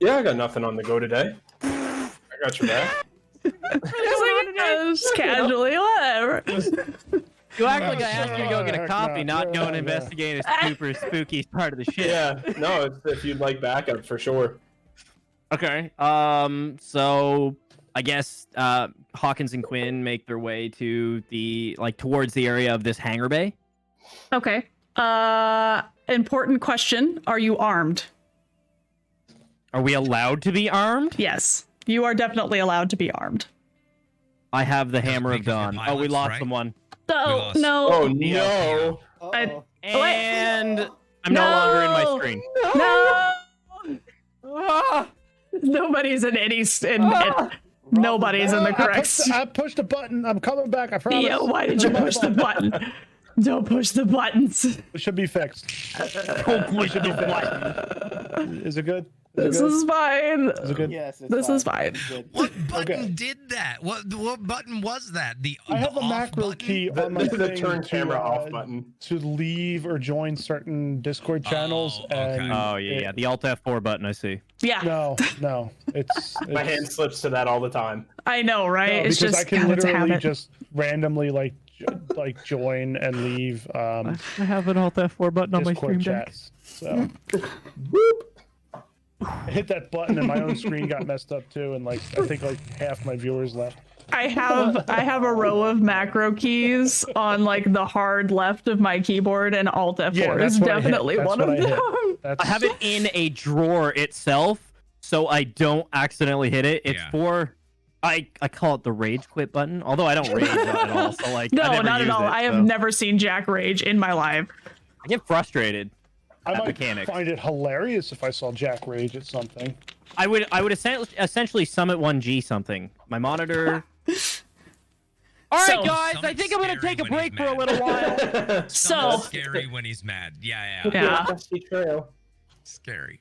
Yeah, I got nothing on the go today. I got your back. Just casually, whatever. You act like I asked you to go get a Heck coffee, no. not go and Yeah. investigate a super spooky part of the shit. Yeah, no, it's if you'd like backup for sure. Okay. So I guess Hawkins and Quinn make their way to towards the area of this hangar bay. Okay. Important question. Are you armed? Are we allowed to be armed? Yes. You are definitely allowed to be armed. I have the Because hammer of you're dawn. pilots, Oh, we lost right? someone. Oh, lost. no. Oh no! Uh-oh. And I'm no longer in my screen. No. Ah! Nobody's in any. Nobody's in the correct. I pushed a button. I'm coming back. I promise. Yeah, why did you push the button? Don't push the buttons. It should be fixed. Don't push the button. Is it good? This is fine. Is it good? Yes, it's This is fine. It's good. What button Okay. did that? What button was that? I have the a off macro button? key on my This is the thing turn camera to, off button. to leave or join certain Discord channels. Oh, okay. And Oh yeah. The Alt F4 button. I see. Yeah, No. It's My hand slips to that all the time. I know, right? no, It's because just I can God, it's a literally habit. just randomly like join and leave I have an Alt F4 button on my Discord stream deck. chats. So I hit that button and my own screen got messed up too, and I think half my viewers left. I have a row of macro keys on the hard left of my keyboard, and Alt F4 Yeah, is that's what I hit. definitely That's one what of I hit. them. That's I have it in a drawer itself, so I don't accidentally hit it. It's Yeah. for I call it the rage quit button, although I don't rage at all. So I No, never not at use all. it, I have so. never seen Jack rage in my life. I get frustrated. I that might mechanic. find it hilarious if I saw Jack rage at something. I would essentially summit 1G something. My monitor. All right, So- guys. I Summit's think I'm gonna scary take a when he's break for a mad. little while. So Scary when he's mad. Yeah. yeah. Dusty trail. Scary.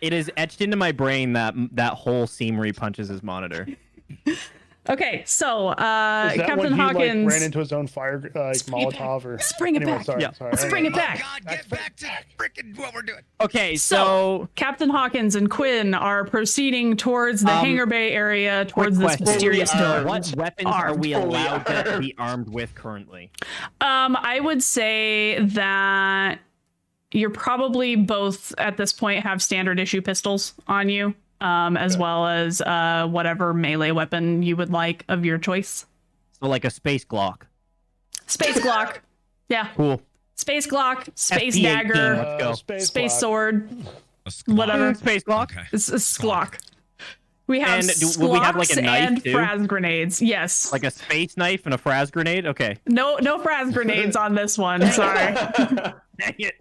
It is etched into my brain that whole scene where he punches his monitor. Okay, so Is that Captain when he Hawkins. ran into his own fire Molotov or? Let's bring it Anyway, back. Sorry, Yeah. sorry. Let's bring it back. Oh God, get back to freaking what we're doing. Okay, So, Captain Hawkins and Quinn are proceeding towards the hangar bay area, towards this question. mysterious door. What weapons are Armed. we Fully allowed to armed. be armed with currently? I would say that you're probably both at this point have standard issue pistols on you, as well as whatever melee weapon you would like of your choice. So like a space Glock. Space Glock. Yeah. Cool. Space Glock, Space FP18. Dagger, Let's go. Space Glock. Sword, A squad. whatever. Space Glock. Okay. It's a Sklock. We have And will we have, like, a Sklocks knife, and too? Fraz grenades. Yes. Like a space knife and a Fraz grenade? Okay. No Fraz grenades on this one. Sorry. Dang it.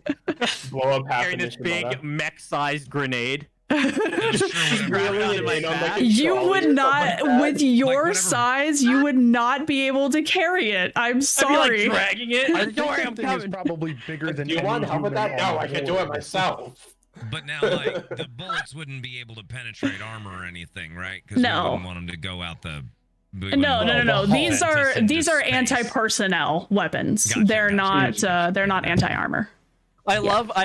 Blow up half Carrying the this Nishimura. big mech-sized grenade. Really? in my Lean on, back. a You trolley would or not, something like with your whatever. size, you would not be able to carry it. I'm I'd sorry. be like dragging it. I think Don't worry, that I'm thing is coming. probably bigger that. than Do you any want help with human that? No, on I can do it board. myself. But now, the bullets wouldn't be able to penetrate armor or anything, right? Because No. we wouldn't want them to go out the. No. These are Into space. anti-personnel weapons. Gotcha, they're gotcha. not they're not anti-armor. I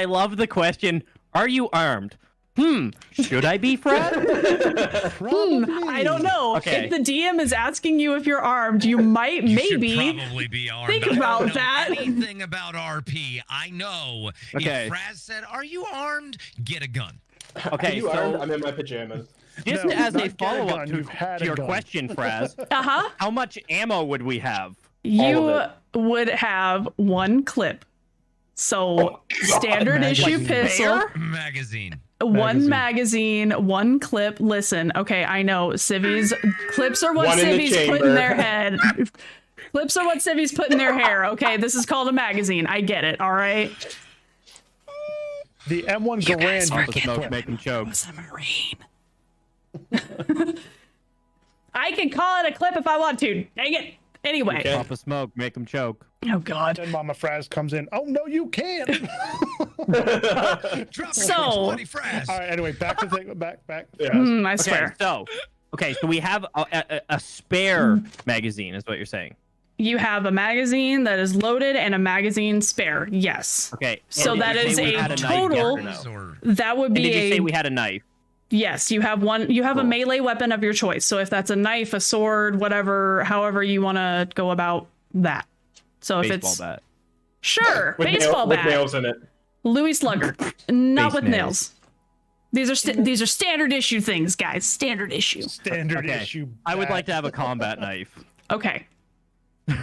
love the question. Are you armed? Should I be, Fred? I don't know. Okay. If the DM is asking you if you're armed, you might You maybe. should probably be armed. think I don't about know that. Anything about RP? I know. Okay. If Fraz said, "Are you armed?" Get a gun. Are Okay, you armed? so I'm in my pajamas. just No, as not a get a follow-up gun, to you've had a your gun. question, Fraz, Uh-huh. how much ammo would we have? You of would have one clip. So standard issue Magazine. pistol, Magazine. one magazine, one clip. Listen, okay, I know civvies clips are what One in the civvies put in chamber. their head. Clips are what civvies put in their hair. Okay, this is called a magazine. I get it. All right. The M1 Garand. Pop you the can smoke, put- make him choke. I'm a Marine. I can call it a clip if I want to. Dang it. Anyway. Okay. Pop a smoke, make him choke. Oh God. Then Mama Fraz comes in. Oh no, you can't. Drop So- 20 Fraz. All right. Anyway, back to the back. Yeah. I Okay, swear. so we have a spare magazine, is what you're saying. You have a magazine that is loaded and a magazine spare. Yes. Okay. So and that did you is say we a had knife, total- yes or no? Or That would And be did you a say we had a knife? yes. You have one. You have a Cool. melee weapon of your choice. So if that's a knife, a sword, whatever, however you want to go about that. So if Baseball it's bat. sure, baseball bat, with nails in it. Louis Slugger, not Base with nails. nails. These are standard issue things, guys. Standard issue. Standard Okay. issue. I would bat. like to have a combat knife. Okay. Yeah,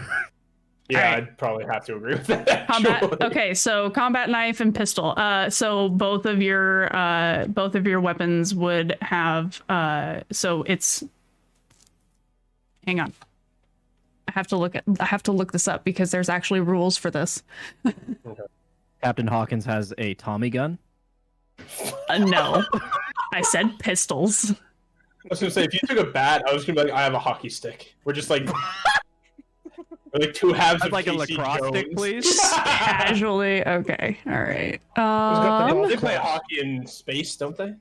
Alright. I'd probably have to agree with that. Combat. actually. Okay, so combat knife and pistol. So both of your weapons would have. So it's. Hang on. I have to look this up because there's actually rules for this. Captain Hawkins has a Tommy gun. No, I said pistols. I was gonna say, if you took a bat, I was gonna be like, I have a hockey stick. We're just like, we're like two halves I'd of like a Casey lacrosse Jones. stick, please. Casually. Okay. All right. got the They play hockey in space, don't they?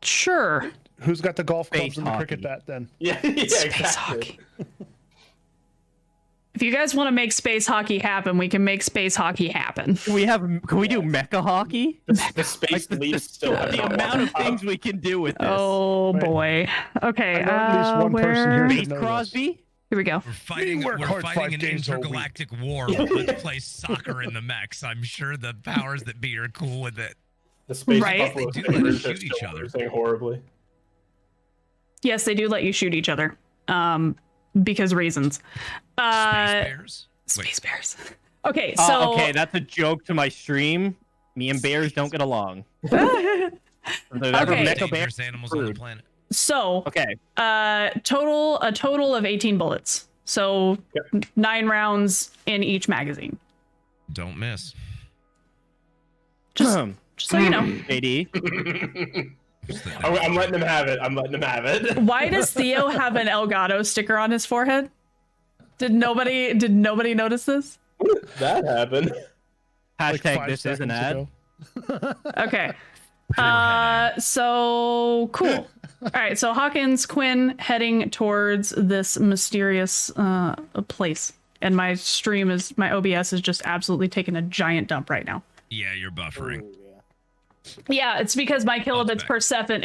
Sure. Who's got the golf clubs Space and the hockey. cricket bat then? Yeah, Space exactly. hockey. If you guys want to make space hockey happen, we can make space hockey happen. Can we do mecha hockey? The space leaves still have The not amount of walked things we can do with this. Oh Wait. boy. Okay. I know at least one person here where- should Space know this. Crosby? Here we go. We're fighting. work We're hard fighting 5 an days a week. intergalactic war. Let's play soccer in the mechs. I'm sure the powers that be are cool with it. The space Right. buffalo They do fingers shoot are each still other. losing horribly. Yes, they do let you shoot each other. Because reasons. Space bears. Wait, Space bears. Okay, so Okay, that's a joke to my stream. Me and bears don't get along. There's Okay. mecha bears. dangerous animals on the Rude. planet. so Okay. a total of 18 bullets. So 9 rounds in each magazine. Don't miss. Just so you know. JD. I'm letting him have it. I'm letting him have it. Why does Theo have an Elgato sticker on his forehead? Did nobody notice this? That happened. Hashtag 5 this is an seconds ad. ago. Okay. So cool. All right, so Hawkins, Quinn heading towards this mysterious place. And my OBS is just absolutely taking a giant dump right now. Yeah, you're buffering. Ooh, yeah. Yeah, it's because my kilobits per second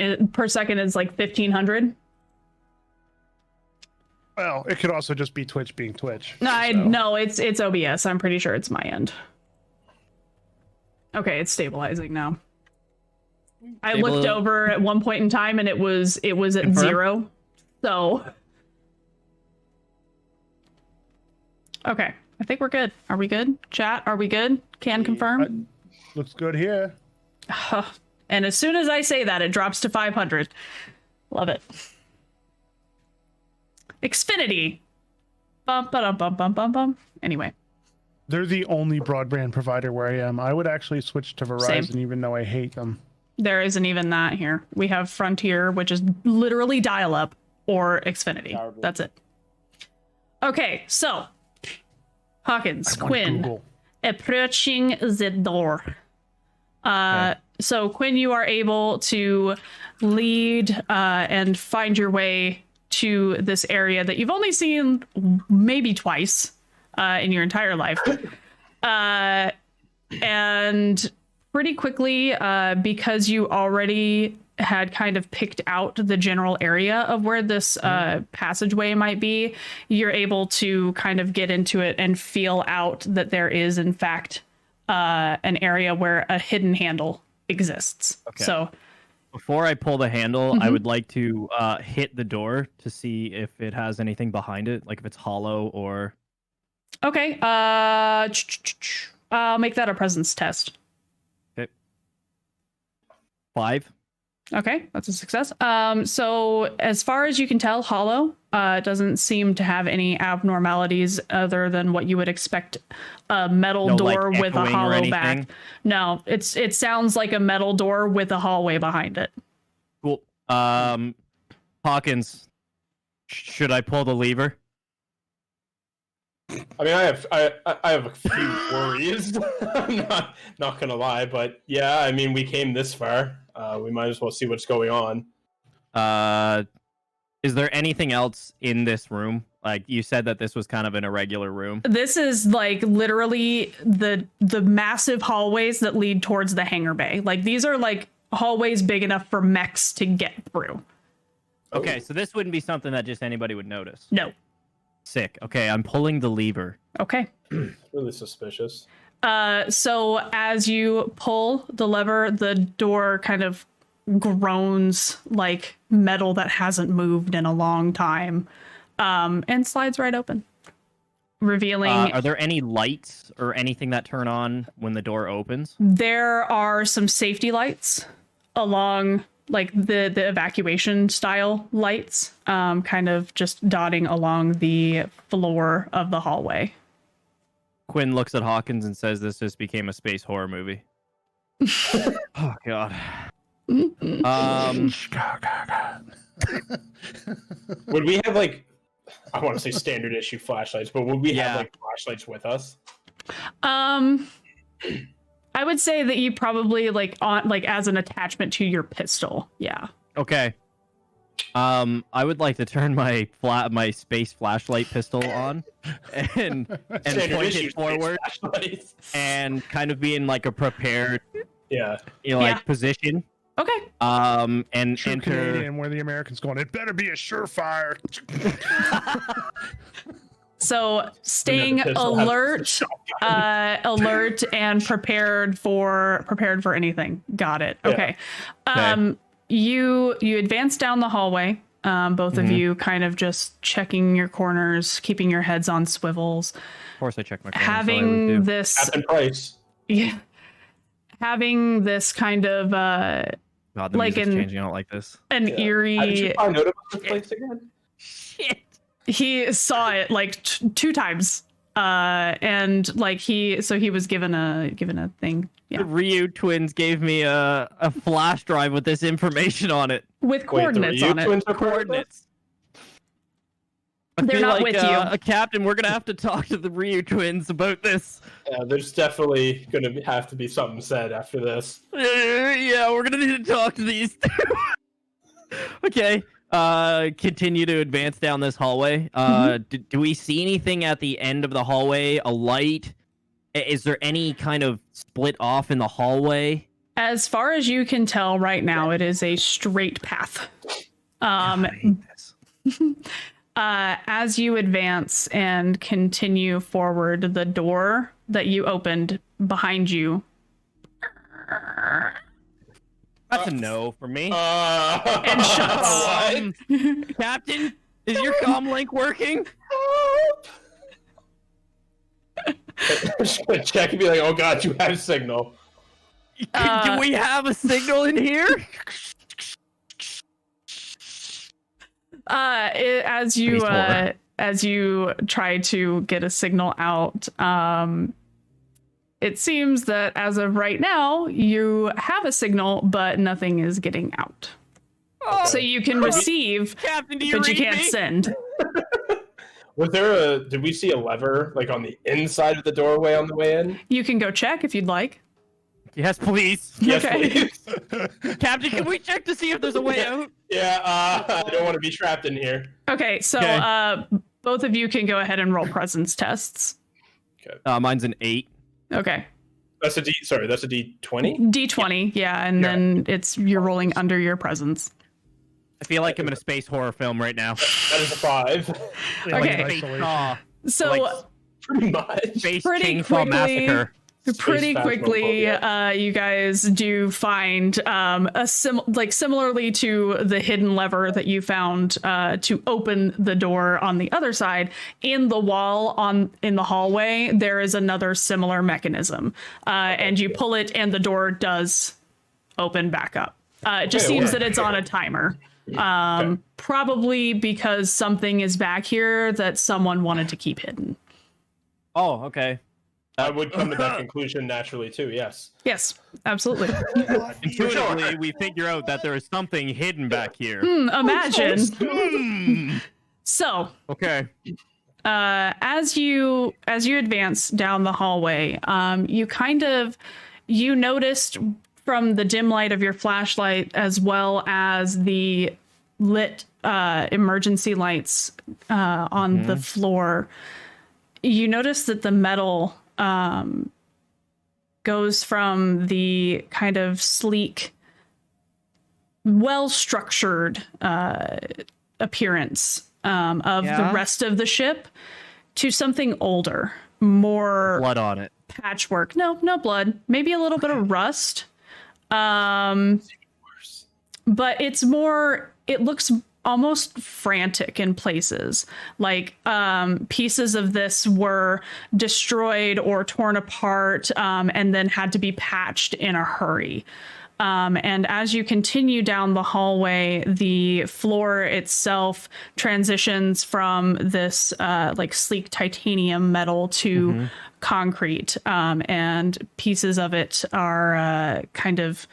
is like 1500. Well, it could also just be Twitch being Twitch. No, it's OBS. I'm pretty sure it's my end. Okay, it's stabilizing now. I looked over at one point in time and it was at Confirm? 0. So okay, I think we're good. Are we good? Chat, are we good? Can confirm. Looks good here. And as soon as I say that, it drops to 500. Love it. Xfinity. Bum, ba-dum, bum, bum, bum, bum. Anyway. They're the only broadband provider where I am. I would actually switch to Verizon even though I hate them. There isn't even that here. We have Frontier, which is literally dial-up, or Xfinity. Garbage. That's it. Okay, so Hawkins, I want Quinn, Google. approaching the door. So Quinn, you are able to lead and find your way to this area that you've only seen maybe twice in your entire life. And pretty quickly, because you already had kind of picked out the general area of where this passageway might be, you're able to kind of get into it and feel out that there is, in fact, an area where a hidden handle exists. Okay. So Before I pull the handle, I would like to hit the door to see if it has anything behind it, like if it's hollow or. okay, I'll make that a presence test. Okay. 5. Okay, that's a success. So as far as you can tell, hollow doesn't seem to have any abnormalities other than what you would expect a metal No, like, door with a echoing or hollow back. anything? No, it sounds like a metal door with a hallway behind it. Cool. Hawkins, should I pull the lever? I mean, I have a few worries. I'm not gonna lie, but yeah, I mean, we came this far. We might as well see what's going on. Is there anything else in this room? Like you said that this was kind of an irregular room. This is like literally the massive hallways that lead towards the hangar bay. Like these are like hallways big enough for mechs to get through. Okay, so this wouldn't be something that just anybody would notice. No. Sick. Okay, I'm pulling the lever. Okay. Really suspicious. So as you pull the lever, the door kind of groans like metal that hasn't moved in a long time, and slides right open, revealing. Are there any lights or anything that turn on when the door opens? There are some safety lights along, like the evacuation style lights, kind of just dotting along the floor of the hallway. Quinn looks at Hawkins and says this just became a space horror movie. Oh, God. Would we have, like, I want to say standard issue flashlights, but would we have, like, flashlights with us? I would say that you probably, like, on, like, as an attachment to your pistol. Yeah. Okay. I would like to turn my space flashlight pistol on and point it forward and kind of be in like a prepared position. Okay. And True enter Canadian, where the Americans going, it better be a surefire. So staying alert, alert and prepared for anything. Got it. Okay. You advance down the hallway. Both of you kind of just checking your corners, keeping your heads on swivels. Of course, I check my corners. Having this, Captain Price. Yeah, having this kind of God, the like music's changing. I don't like this. an eerie. How did you find out about this place again? Shit. He saw it like 2 times, and like he was given a thing. Yeah. The Ryu twins gave me a flash drive with this information on it. With coordinates on it. Coordinates. They're not with you. A captain, we're gonna have to talk to the Ryu twins about this. Yeah, there's definitely going to have to be something said after this. Yeah, we're gonna need to talk to these two. Okay. Continue to advance down this hallway. Do we see anything at the end of the hallway? A light? Is there any kind of split off in the hallway? As far as you can tell right now, it is a straight path. As you advance and continue forward, the door that you opened behind you. That's a no for me. And shuts. Captain, is your comm link working? Just gonna check and be like, oh god, you have signal. Do we have a signal in here? As you try to get a signal out, it seems that as of right now, you have a signal, but nothing is getting out. Oh, so you can receive, Captain, do but you read can't me? send. Did we see a lever like on the inside of the doorway on the way in? You can go check if you'd like. Yes, please. Yes, Okay. please. Captain, can we check to see if there's a way out? Yeah, I don't want to be trapped in here. Okay, so both of you can go ahead and roll presence tests. Mine's an 8. Okay. That's a D20? D20, yeah, and then you're rolling under your presence. I feel like I'm in a space horror film right now. That is a 5. Okay. So like, pretty much. Space Pretty Chainsaw quickly- Massacre. Pretty quickly, you guys do find similarly to the hidden lever that you found to open the door on the other side. In the wall in the hallway, there is another similar mechanism, and you pull it, and the door does open back up. It just seems that it's on a timer, probably because something is back here that someone wanted to keep hidden. Oh, okay. I would come to that conclusion naturally too. Yes. Yes, absolutely. Intuitively, we figure out that there is something hidden back here. Imagine. So, Okay. as you advance down the hallway, you noticed from the dim light of your flashlight, as well as the lit emergency lights on the floor, you notice that the metal goes from the kind of sleek, well-structured appearance of the rest of the ship to something older, more blood on it. Patchwork. No blood. Maybe a little bit of rust. But it's more. It looks almost frantic in places. Like pieces of this were destroyed or torn apart, and then had to be patched in a hurry. And as you continue down the hallway, the floor itself transitions from this like sleek titanium metal to concrete, and pieces of it are kind of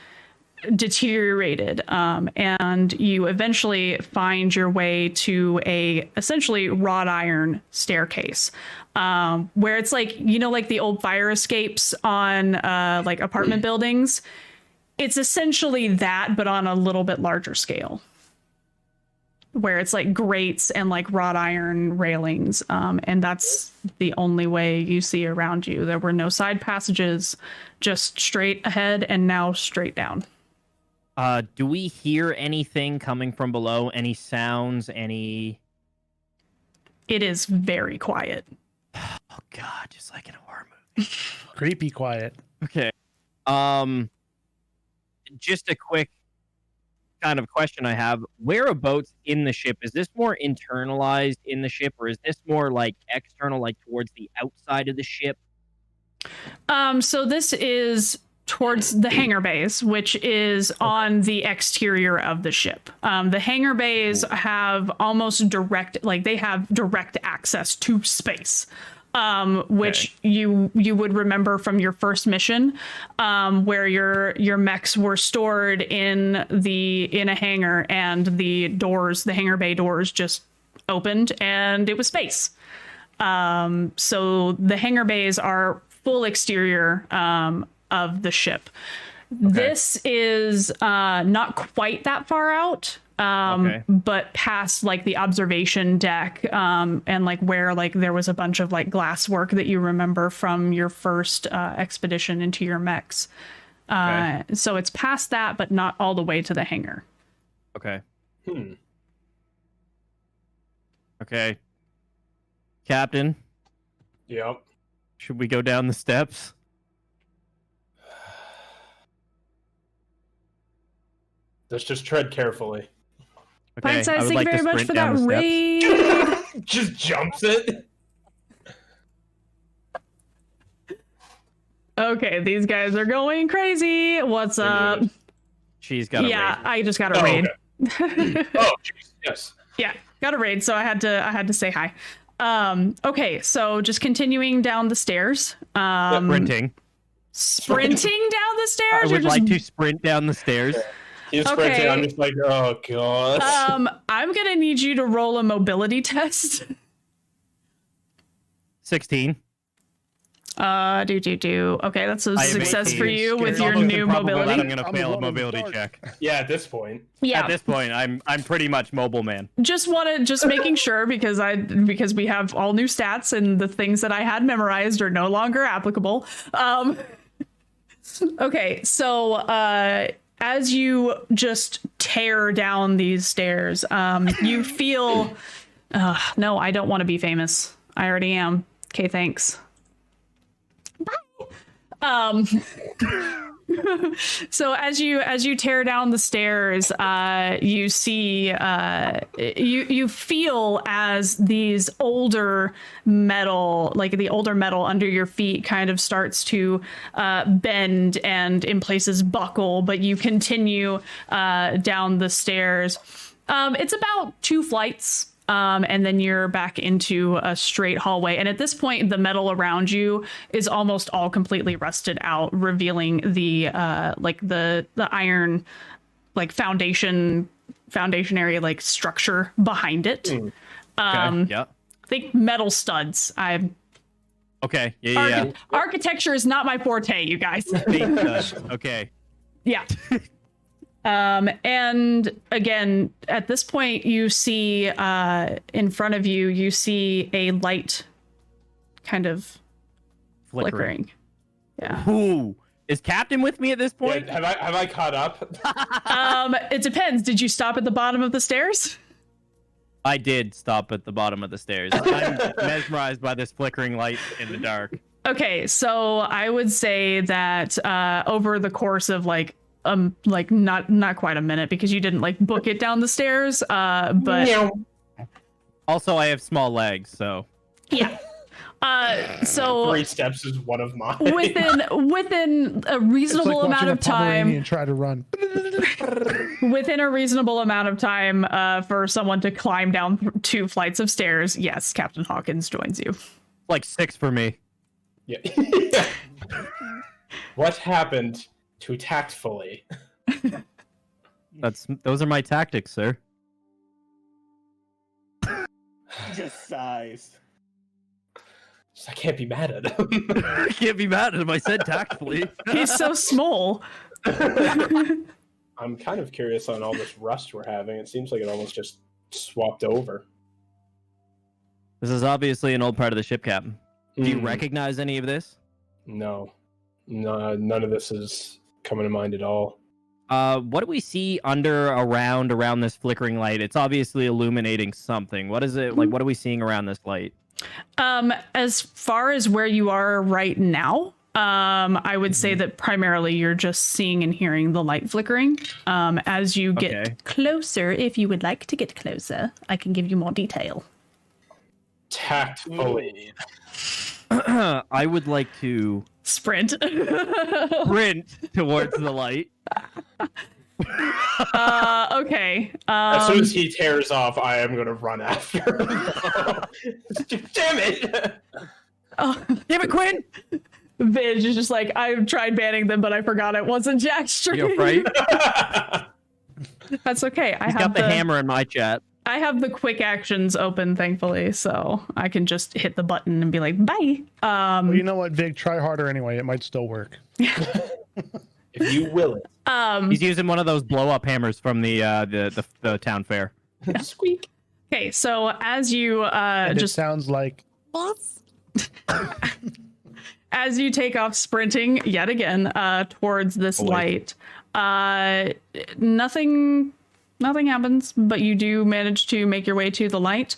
deteriorated, and you eventually find your way to a essentially wrought iron staircase, where it's like, you know, like the old fire escapes on like apartment buildings. It's essentially that, but on a little bit larger scale, where it's like grates and like wrought iron railings, and that's the only way you see around you. There were no side passages, just straight ahead and now straight down. Do we hear anything coming from below? Any sounds? Any? It is very quiet. Oh God, just like in a horror movie. Creepy quiet. Okay. Just a quick kind of question I have. Whereabouts in the ship? Is this more internalized in the ship, or is this more like external, like towards the outside of the ship? So this is towards the hangar bays, which is on the exterior of the ship. The hangar bays have almost direct, like they have direct access to space. Which you would remember from your first mission, where your mechs were stored in a hangar, and the hangar bay doors just opened and it was space. So the hangar bays are full exterior of the ship. This is not quite that far out. But past like the observation deck, and like where like there was a bunch of like glass work that you remember from your first expedition into your mechs. So it's past that, but not all the way to the hangar. Okay. Okay. Captain. Yep. Should we go down the steps? Let's just tread carefully. Okay, Pint size, thank you very much for that raid. Just jumps it. Okay, these guys are going crazy. What's up? She's got a raid. I just got a raid. Okay. Oh, geez, yes. Yeah, got a raid, so I had to say hi. Okay, so just continuing down the stairs. Sprinting Down the stairs. I would like to sprint down the stairs. He's sprinting. I'm just like, oh god. I'm gonna need you to roll a mobility test. 16. Okay, that's a success for you with your Almost new improbable mobility. that I'm gonna fail a mobility check. Yeah, at this point. Yeah. At this point, I'm pretty much mobile, man. Just making sure because we have all new stats and the things that I had memorized are no longer applicable. Okay, so as you just tear down these stairs, you feel no, I don't want to be famous. I already am. Okay, thanks. So as you tear down the stairs, you see you feel as these older metal, like the older metal under your feet kind of starts to bend and in places buckle, but you continue down the stairs. It's about 2 flights. And then you're back into a straight hallway. And at this point, the metal around you is almost all completely rusted out, revealing the iron, like foundationary like structure behind it. Yeah. Think metal studs. Okay. Yeah. Architecture is not my forte, you guys. Okay. Yeah. And again, at this point, you see in front of you, you see a light kind of flickering. Yeah. Ooh. Is Captain with me at this point? Yeah, have I caught up? It depends. Did you stop at the bottom of the stairs? I did stop at the bottom of the stairs. I'm mesmerized by this flickering light in the dark. Okay, so I would say that over the course of like not quite a minute, because you didn't like book it down the stairs, but also I have small legs, so yeah. So 3 steps is one of mine. within a reasonable amount of time, and try to run. within a reasonable amount of time, for someone to climb down 2 flights of stairs, yes, Captain Hawkins joins you. like 6 for me. Yeah. What happened to tactfully? Those are my tactics, sir. Just sighs. I can't be mad at him. I can't be mad at him. I said tactfully. He's so small. I'm kind of curious on all this rust we're having. It seems like it almost just swapped over. This is obviously an old part of the ship, Captain. Do you recognize any of this? No, none of this is coming to mind at all. What do we see around this flickering light? It's obviously illuminating something. What is it like? What are we seeing around this light? As far as where you are right now, I would say that primarily you're just seeing and hearing the light flickering. As you get closer, if you would like to get closer, I can give you more detail. Tactfully. I would like to sprint towards the light. Okay. As soon as he tears off, I am going to run after him. Damn it! Oh, damn it, Quinn! Vidge is just like, I tried banning them, but I forgot it wasn't Jack's stream. You're right. That's okay. He's got the hammer in my chat. I have the quick actions open, thankfully, so I can just hit the button and be like, bye. Well, you know what, Vig? Try harder anyway. It might still work. If you will it. He's using one of those blow-up hammers from the town fair. Squeak. Okay, so as you and it sounds like as you take off sprinting yet again towards this light, nothing happens, but you do manage to make your way to the light,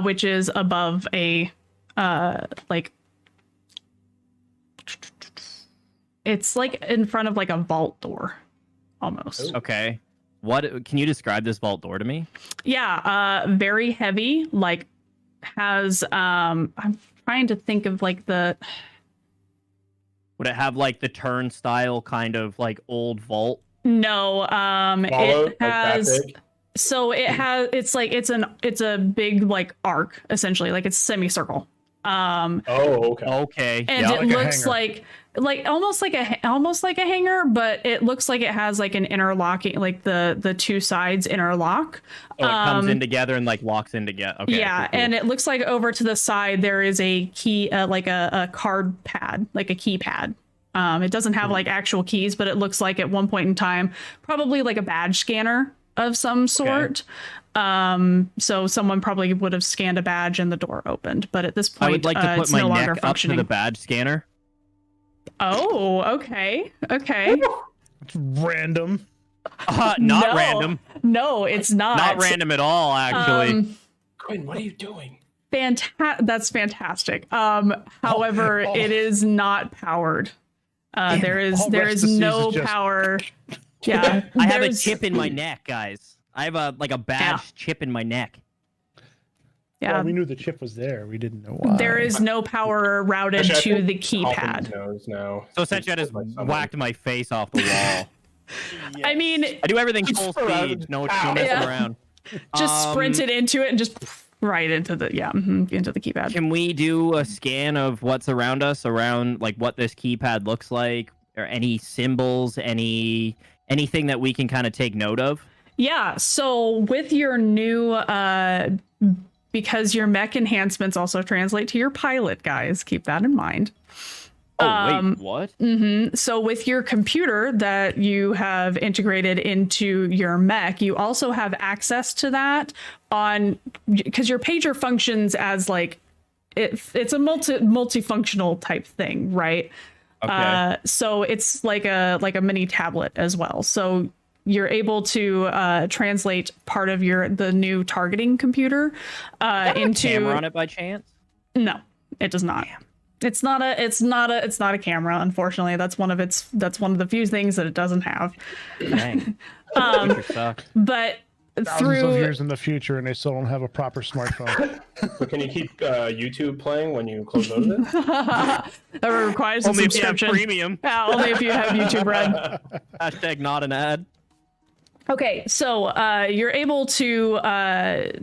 which is above a it's like in front of like a vault door almost. Okay. What can you describe this vault door to me? Yeah, very heavy, like has I'm trying to think of like the would it have like the turnstile kind of like old vault? No, it has so it has it's a big like arc essentially, like it's semicircle. Okay. And yeah, it looks like almost like a hanger, but it looks like it has like an interlocking, like the 2 sides interlock. Oh, it comes in together and like locks in together. Okay. Yeah, cool. And it looks like over to the side there is a key, like a card pad, like a keypad. It doesn't have like actual keys, but it looks like at one point in time, probably like a badge scanner of some sort. So someone probably would have scanned a badge and the door opened, but at this point, I would like to put it's my no longer neck up to functioning. the badge scanner. Oh, okay. It's random. Not random. No, it's not. Not random at all, actually. Quinn, what are you doing? That's fantastic. However, it is not powered. There is no power. Yeah, I have a chip in my neck, guys. I have a badge chip in my neck. Yeah, well, we knew the chip was there. We didn't know why. There is no power routed to the keypad. So essentially, I just whacked my face off the wall. Yes. I mean, I do everything full speed. No messing around. Just sprinted into it and just right into the into the keypad. Can we do a scan of what's around us, around like what this keypad looks like, or any symbols, anything that we can kind of take note of? Yeah. So with your new because your mech enhancements also translate to your pilot, guys. Keep that in mind. Oh, wait, what? So with your computer that you have integrated into your mech, you also have access to that because your pager functions as like it's a multifunctional type thing, right? Okay. So it's like a mini tablet as well. So you're able to translate part of the new targeting computer into camera on it by chance? No, it does not. Damn. It's not a camera, unfortunately. That's one of the few things that it doesn't have. Dang. But thousands of years in the future, and they still don't have a proper smartphone. But can you keep YouTube playing when you close out of it? That requires a subscription. Only if you have premium. Yeah, only if you have YouTube Red. Hashtag not an ad. Okay, so you're able to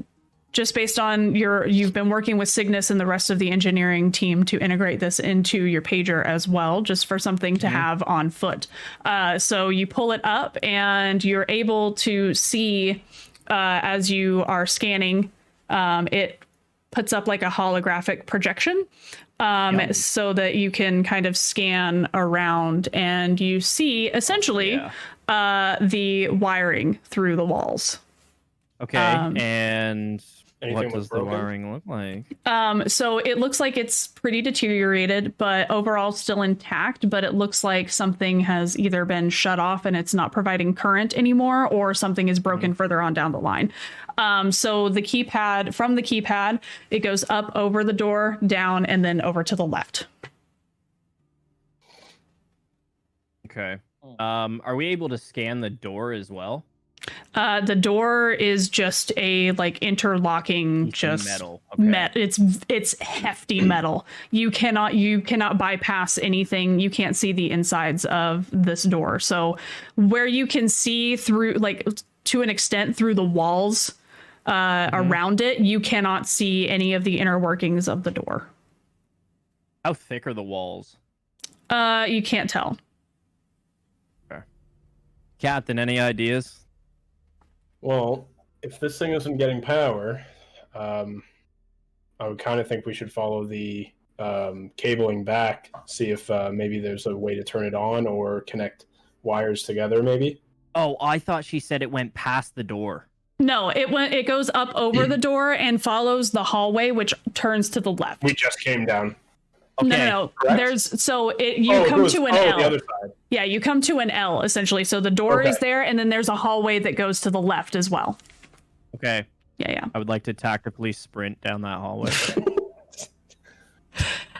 just based on you've been working with Cygnus and the rest of the engineering team to integrate this into your pager as well, just for something to have on foot. So you pull it up and you're able to see as you are scanning, it puts up like a holographic projection so that you can kind of scan around and you see essentially the wiring through the walls. Okay, and what does the wiring look like? So it looks like it's pretty deteriorated, but overall still intact. But it looks like something has either been shut off and it's not providing current anymore, or something is broken further on down the line. So the keypad, it goes up over the door, down, and then over to the left. Okay. Are we able to scan the door as well? The door is just a like interlocking, just metal. Okay. It's hefty metal. You cannot bypass anything. You can't see the insides of this door. So where you can see through, like to an extent, through the walls around it, you cannot see any of the inner workings of the door. How thick are the walls? You can't tell. Okay. Captain, any ideas? Well, if this thing isn't getting power, I would kind of think we should follow the cabling back, see if maybe there's a way to turn it on or connect wires together, maybe. Oh, I thought she said it went past the door. No, it goes up over the door and follows the hallway, which turns to the left. We just came down. Okay. No. You come to an L. The other side. Yeah, you come to an L essentially. So the door is there, and then there's a hallway that goes to the left as well. Okay. Yeah. I would like to tactically sprint down that hallway.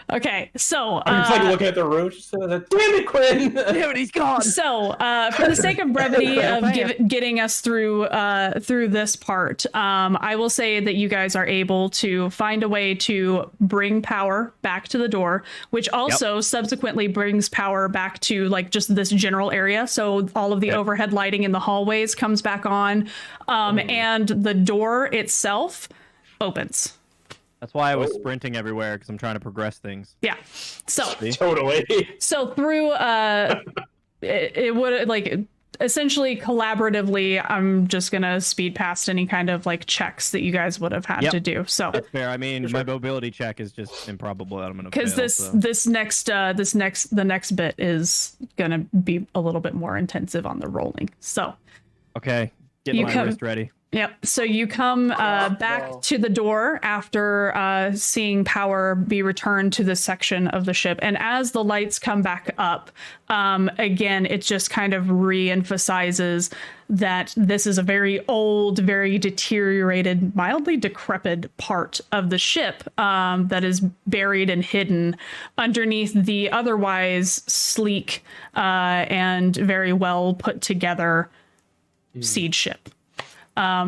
Okay, so I'm just like looking at the room. Damn it, Quinn! Damn it, he's gone. So, for the sake of brevity of getting us through this part, I will say that you guys are able to find a way to bring power back to the door, which also subsequently brings power back to like just this general area. So all of the overhead lighting in the hallways comes back on, and the door itself opens. That's why I was sprinting everywhere, because I'm trying to progress things. Yeah. So totally. So through it would like essentially collaboratively, I'm just gonna speed past any kind of like checks that you guys would have had to do. So that's fair. I mean, my mobility check is just improbable that I'm gonna because the next bit is gonna be a little bit more intensive on the rolling. So okay, get my wrist ready. Yep. So you come back to the door after seeing power be returned to this section of the ship. And as the lights come back up, again, it just kind of re-emphasizes that this is a very old, very deteriorated, mildly decrepit part of the ship that is buried and hidden underneath the otherwise sleek and very well put together siege ship.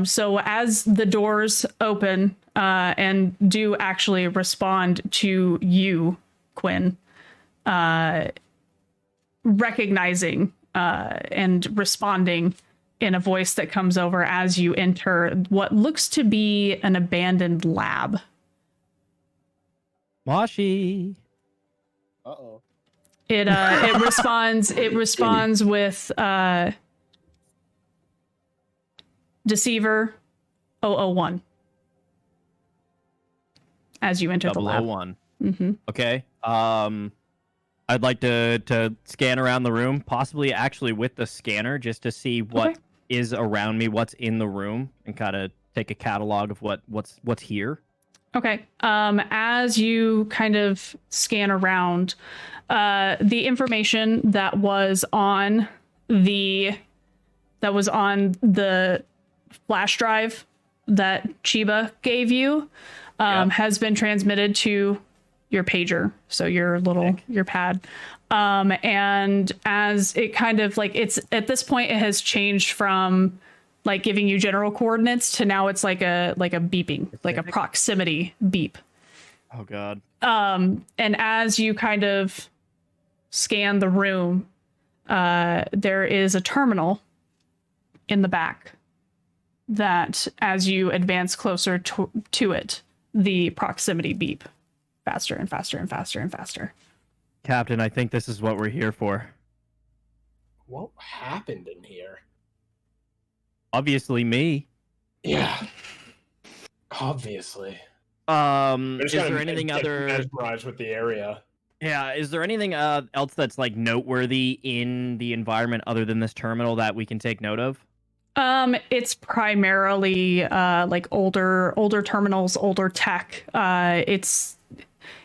So as the doors open and do actually respond to you, Quinn, recognizing and responding in a voice that comes over as you enter what looks to be an abandoned lab. Moshi. Uh-oh. It responds with D.C.V.R 001 as you enter the lab. 001. Okay. I'd like to scan around the room, possibly actually with the scanner, just to see what is around me, what's in the room, and kind of take a catalog of what's here. Okay. As you kind of scan around, the information that was on the that was on the flash drive that Chiba gave you has been transmitted to your pager, so your pad. And as it kind of like, it's at this point, it has changed from like giving you general coordinates to now it's like a beeping, like a proximity beep. Oh God. And as you kind of scan the room, there is a terminal in the back that as you advance closer to it, the proximity beep faster and faster and faster and faster. Captain, I think this is what we're here for. What happened in here? Obviously me. Yeah. Obviously. Is there anything other mesmerized with the area? Yeah, is there anything else that's like noteworthy in the environment other than this terminal that we can take note of? It's primarily like older terminals, older tech.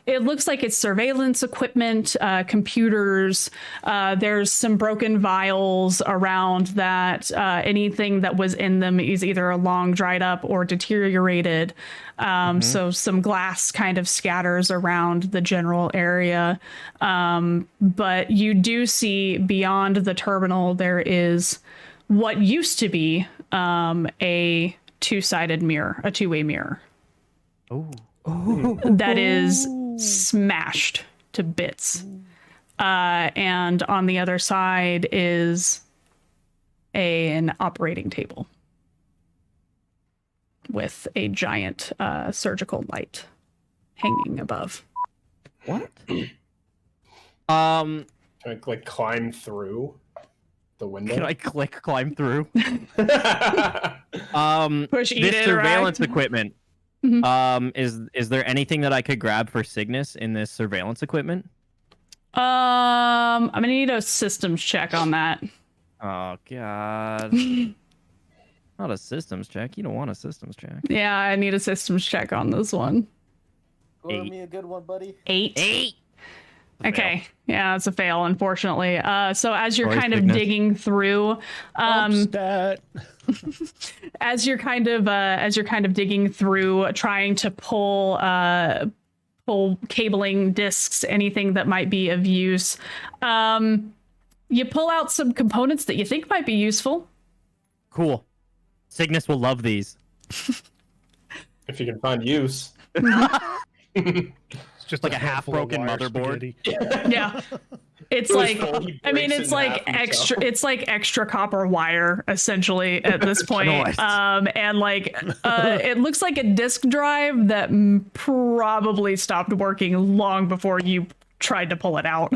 It looks like it's surveillance equipment, computers. There's some broken vials around that. Anything that was in them is either long dried up or deteriorated. So some glass kind of scatters around the general area. But you do see beyond the terminal, there is what used to be a two-sided mirror, a two-way mirror. Oh. That is smashed to bits. And on the other side is an operating table with a giant surgical light hanging above. What? Can I like climb through the window? Can I climb through? Push, eat, this interact. surveillance equipment. Is there anything that I could grab for Cygnus in this surveillance equipment? I'm gonna need a systems check on that. Oh God. Not a systems check. You don't want a systems check. Yeah, I need a systems check on this one. Score me a good one, buddy. 8. Okay, yeah, it's a fail, unfortunately. So as you're Sorry, kind of Cygnus. digging through, Stat. as you're kind of digging through, trying to pull cabling discs, anything that might be of use, you pull out some components that you think might be useful. Cool. Cygnus will love these. If you can find use. It's just Like a half-broken wire motherboard. spaghetti. Yeah. It's It was like, full, he I mean, breaks it's in like half himself. extra copper wire essentially at this point. Nice. And like, it looks like a disk drive that probably stopped working long before you tried to pull it out.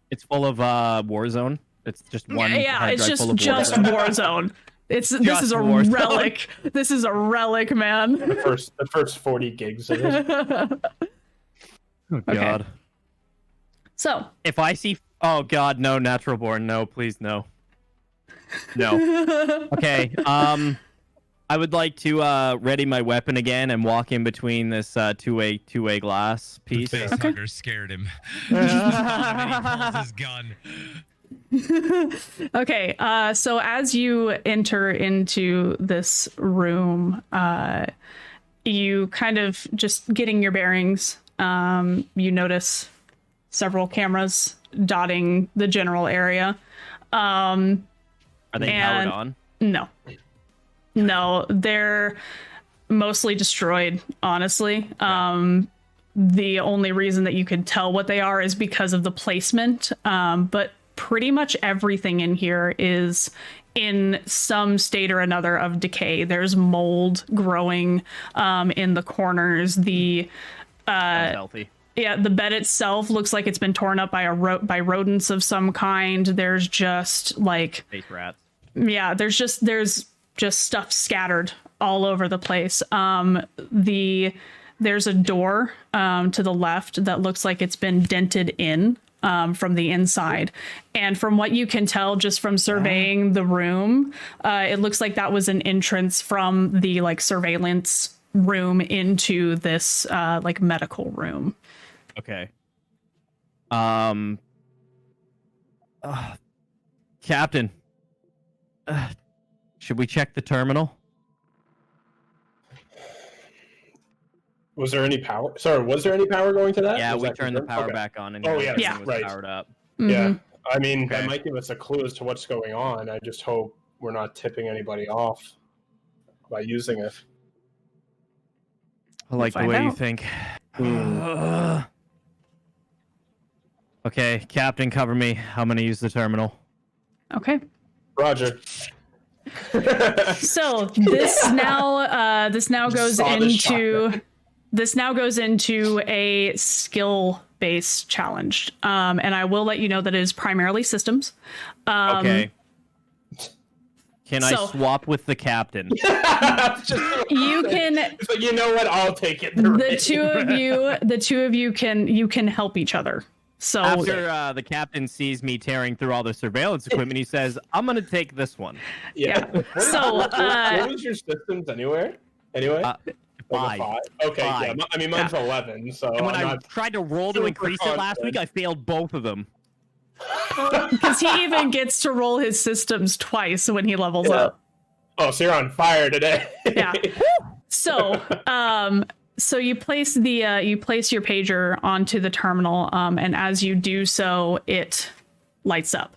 It's full of Warzone. It's just one. Yeah, hard it's drive full just of Warzone. Warzone. This is a Warzone. relic. This is a relic, man. The first 40 gigs of it. Oh God. So, If I see, oh God, no, natural born, no, please, no, no. Okay. I would like to ready my weapon again and walk in between this two-way glass piece. The facehugger scared him. He pulls his gun. okay, so as you enter into this room, you kind of just getting your bearings, you notice several cameras dotting the general area. Are they powered on? No, they're mostly destroyed, honestly. The only reason that you could tell what they are is because of the placement, but pretty much everything in here is in some state or another of decay. There's mold growing in the corners. Sounds healthy. Yeah, the bed itself looks like it's been torn up by by rodents of some kind. There's just like Space rats. yeah, there's just stuff scattered all over the place. There's a door to the left that looks like it's been dented in from the inside. And from what you can tell just from surveying the room, it looks like that was an entrance from the like surveillance room into this like medical room. Okay. Captain. Should we check the terminal? Was there any power? Sorry, was there any power going to that? Yeah, Was we that turned the confirmed? power Okay. back on, and Oh, everything yeah, was right. powered up. Yeah, I mean, Okay. that might give us a clue as to what's going on. I just hope we're not tipping anybody off by using it. I like the find way you out. think. Okay, Captain, cover me. I'm gonna use the terminal. Okay. Roger. So this now goes Saw the into a skill-based challenge, and I will let you know that it is primarily systems. Okay. Can I so- swap with the captain? You can. It's like, you know what? I'll take it. The two of you can help each other. So After the captain sees me tearing through all the surveillance equipment, he says, "I'm gonna take this one." Yeah. So, what was your systems anyway? Like a 5. 5. Okay. Five. Yeah. I mean, mine's 11. So And when I'm I not tried to roll to super increase it last week, confident. I failed both of them. because he even gets to roll his systems twice when he levels up. Oh, so you're on fire today. Yeah. So, so you place your pager onto the terminal, and as you do so, it lights up.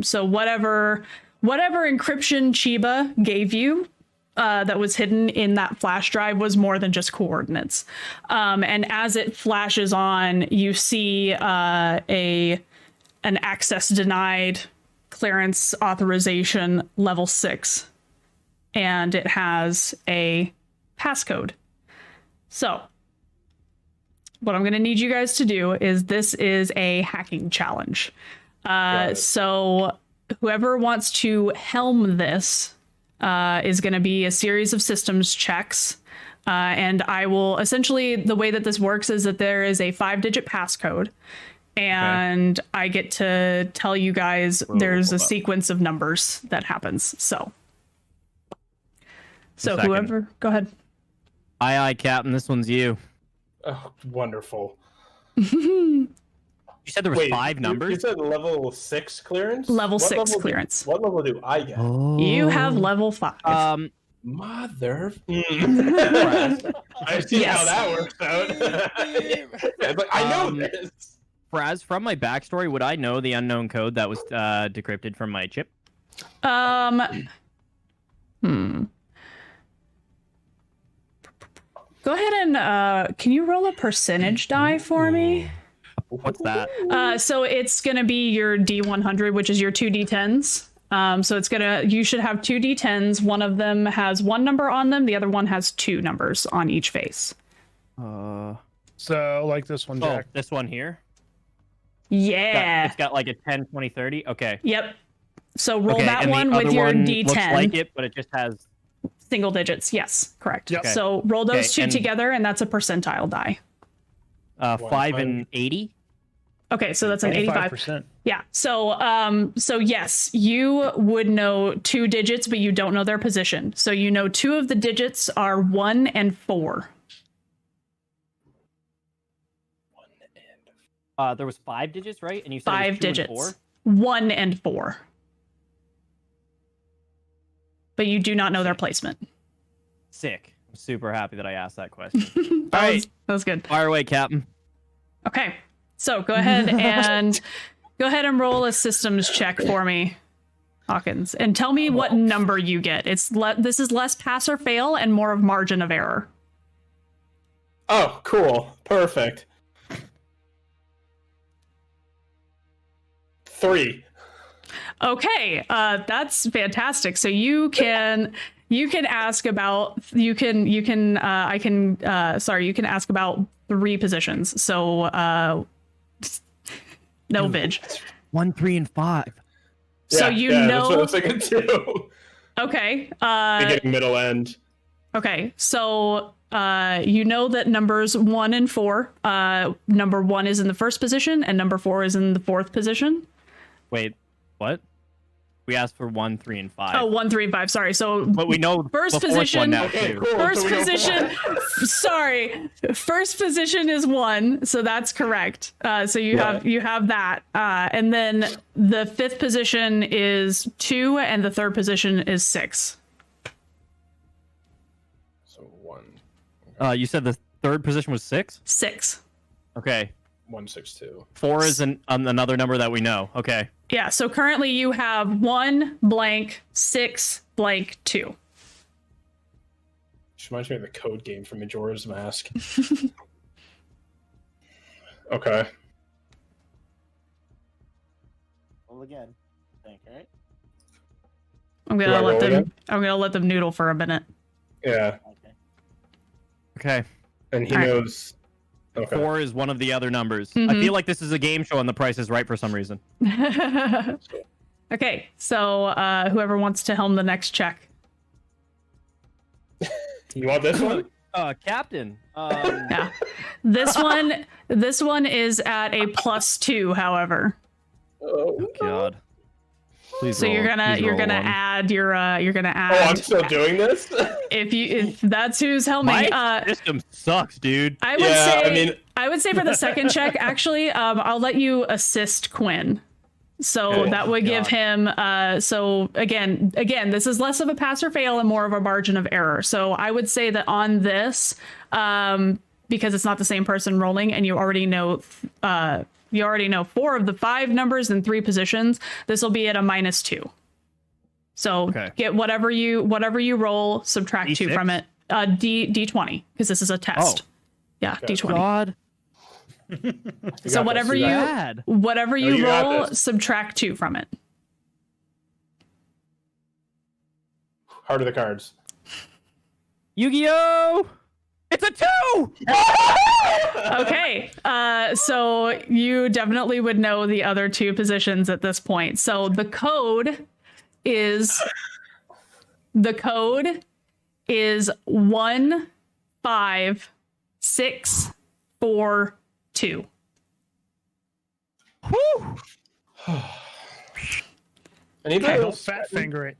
So whatever encryption Chiba gave you, that was hidden in that flash drive was more than just coordinates. And as it flashes on, you see an access denied, clearance authorization level 6, and it has a passcode. So what I'm going to need you guys to do is, this is a hacking challenge. So whoever wants to helm this is going to be a series of systems checks. And I will essentially, the way that this works is that there is a 5-digit passcode. And I get to tell you guys there's a sequence of numbers that happens. So whoever, go ahead. Aye, Captain. This one's you. Oh, wonderful. You said there was 5 numbers. You said level 6 clearance. Level 6 clearance. What level do I get? You have level 5. Mother. I see how that works out. But I know this. Fraz, from my backstory, would I know the unknown code that was decrypted from my chip? Go ahead and can you roll a percentage die for me? What's that? So it's gonna be your D100, which is your 2D10s. So you should have 2 D10s. One of them has 1 number on them. The other one has 2 numbers on each face. So like this one, Oh, Jack. this one here? Yeah. It's got like a 10, 20, 30. Okay. Yep. So roll Okay, that and one the with other your one D10. looks like it, but it just has... Single digits. Yes, correct. Yep. Okay. So roll those Okay, two and- together, and that's a percentile die. 5 and 80? Okay, so that's an 85. 85%. Yeah. So yes, you would know 2 digits, but you don't know their position. So you know 2 of the digits are 1 and 4. There was 5 digits, right? And you said 5 it was 2 and digits. 4? 1 and 4. But you do not know their placement. Sick. I'm super happy that I asked that question. That All was, right. that was good. Fire away, Captain. Okay. So go ahead and roll a systems check for me, Hawkins, and tell me what number you get. This is less pass or fail and more of margin of error. Oh, cool. Perfect. 3. Okay, that's fantastic. So you can ask about you can ask about 3 positions. So no Vidge. 1, 3, and 5. So that's what I was thinking too. Okay. Beginning, middle, end. Okay. So you know that numbers 1 and 4. Number 1 is in the first position, and number 4 is in the 4th position. Wait, what? We asked for 1, 3, and 5. Oh, 1, 3, and 5. Sorry. So, but we know first the fourth position. one now, Okay, too. cool. First So we know position. Sorry. First position is 1, so that's correct. So you have that, and then the 5th position is 2, and the 3rd position is 6. So 1. You said the 3rd position was 6? 6. Okay. 162. 4 is another number that we know. Okay. Yeah. So currently you have 1 blank 6 blank 2. Which reminds me of the code game from Majora's Mask. Okay. Well, again, I think, right? I'm Do I gonna let roll them. again? I'm gonna let them noodle for a minute. Yeah. Okay. Okay. And he All right. knows. Okay. 4 is one of the other numbers. Mhm. I feel like this is a game show and The Price is Right for some reason. Okay. So whoever wants to helm the next check. You want this one? Captain. Yeah. This one is at a +2. However. Oh. God. Please So roll. you're gonna Please roll one. add your you're gonna Oh, add. I'm still doing this? if that's who's helming. My system sucks, dude. I would Yeah, say I mean- I would say for the second check, actually, I'll let you assist Quinn. So Okay. that would give him so again, this is less of a pass or fail and more of a margin of error. So I would say that on this, because it's not the same person rolling and you already know 4 of the 5 numbers and 3 positions, this will be at a -2. So get whatever you roll, subtract 2 D6? from it. D20, because this is a test. Oh. Yeah, Okay. D20. God. So whatever you Bad. you got roll, this. subtract 2 from it. Heart of the cards. Yu-Gi-Oh! It's a 2! Okay. So you definitely would know the other 2 positions at this point. So the code is 15642. Anybody Don't else? fat finger it.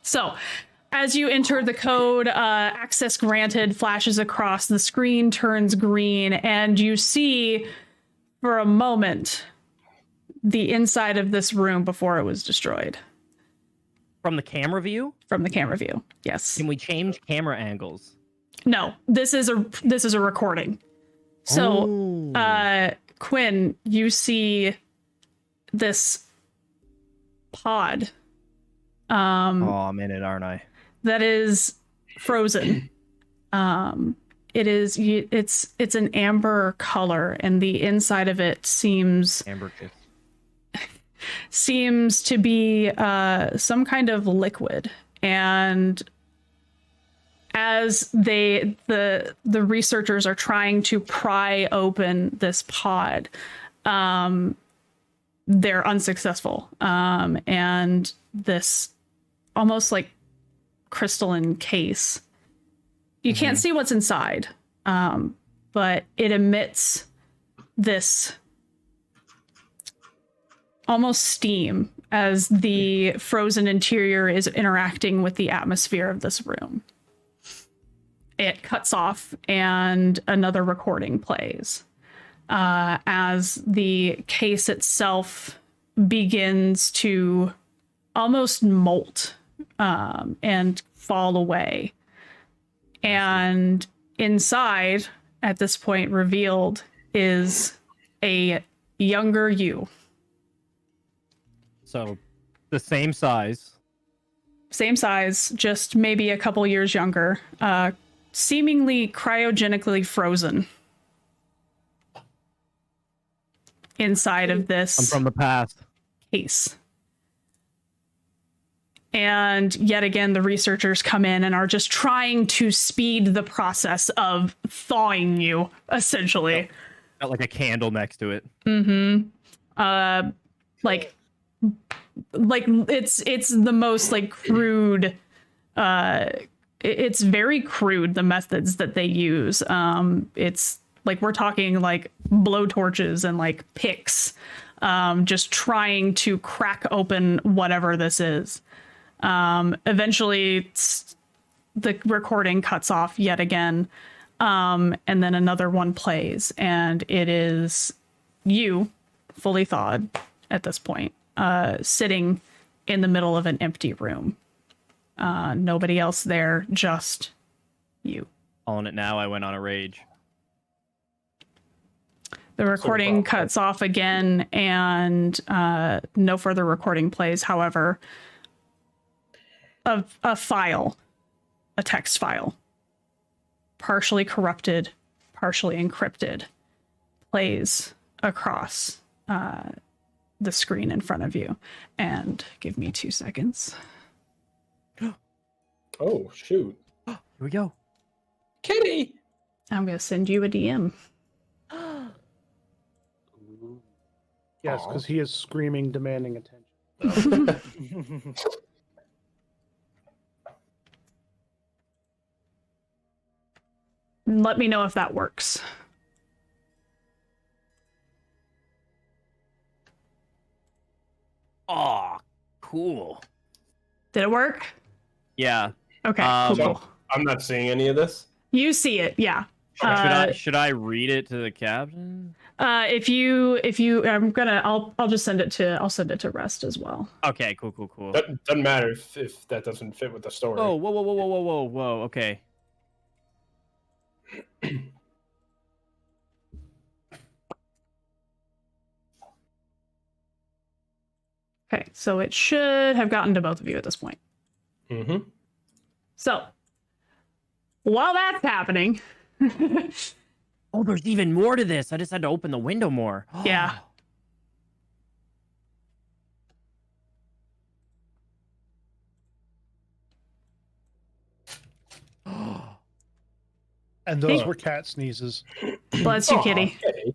So, as you enter the code, access granted flashes across the screen, turns green, and you see for a moment the inside of this room before it was destroyed. From the camera view? From the camera view, yes. Can we change camera angles? No, this is a recording. So, Quinn, you see this pod. Oh, I'm in it, aren't I? That is frozen. It's an amber color, and the inside of it seems Amber chips. to be some kind of liquid. And as the researchers are trying to pry open this pod, they're unsuccessful. And this almost like crystalline case, you can't see what's inside, but it emits this almost steam as the frozen interior is interacting with the atmosphere of this room. It cuts off and another recording plays as the case itself begins to almost molt and fall away. And inside, at this point revealed, is a younger you. So, the same size. Same size, just maybe a couple years younger. Seemingly cryogenically frozen inside of this I'm from the past. case. And yet again, the researchers come in and are just trying to speed the process of thawing you, essentially. Got like a candle next to it. Like it's the most like crude. It's very crude, the methods that they use. It's like we're talking like blow torches and like picks just trying to crack open whatever this is. Eventually, the recording cuts off yet again, and then another one plays, and it is you, fully thawed at this point, sitting in the middle of an empty room. Nobody else there, just you. Calling it now, I went on a rage. The recording cuts off again, and no further recording plays. However, a file, a text file, partially corrupted, partially encrypted, plays across the screen in front of you. And give me 2 seconds. Oh, shoot. Here we go. Kitty! I'm going to send you a DM. Yes, because he is screaming, demanding attention. Let me know if that works. Oh, cool. Did it work? Yeah. Okay, Um, cool. I'm not seeing any of this. You see it, yeah. Should I read it to the captain? I'll just send it to Rest as well. Okay, cool. Doesn't matter if that doesn't fit with the story. Oh, whoa. Okay. Okay, so it should have gotten to both of you at this point. Mm-hmm. So, while that's happening, Oh, there's even more to this. I just had to open the window more. yeah. And those were cat sneezes. Bless you, kitty. Okay.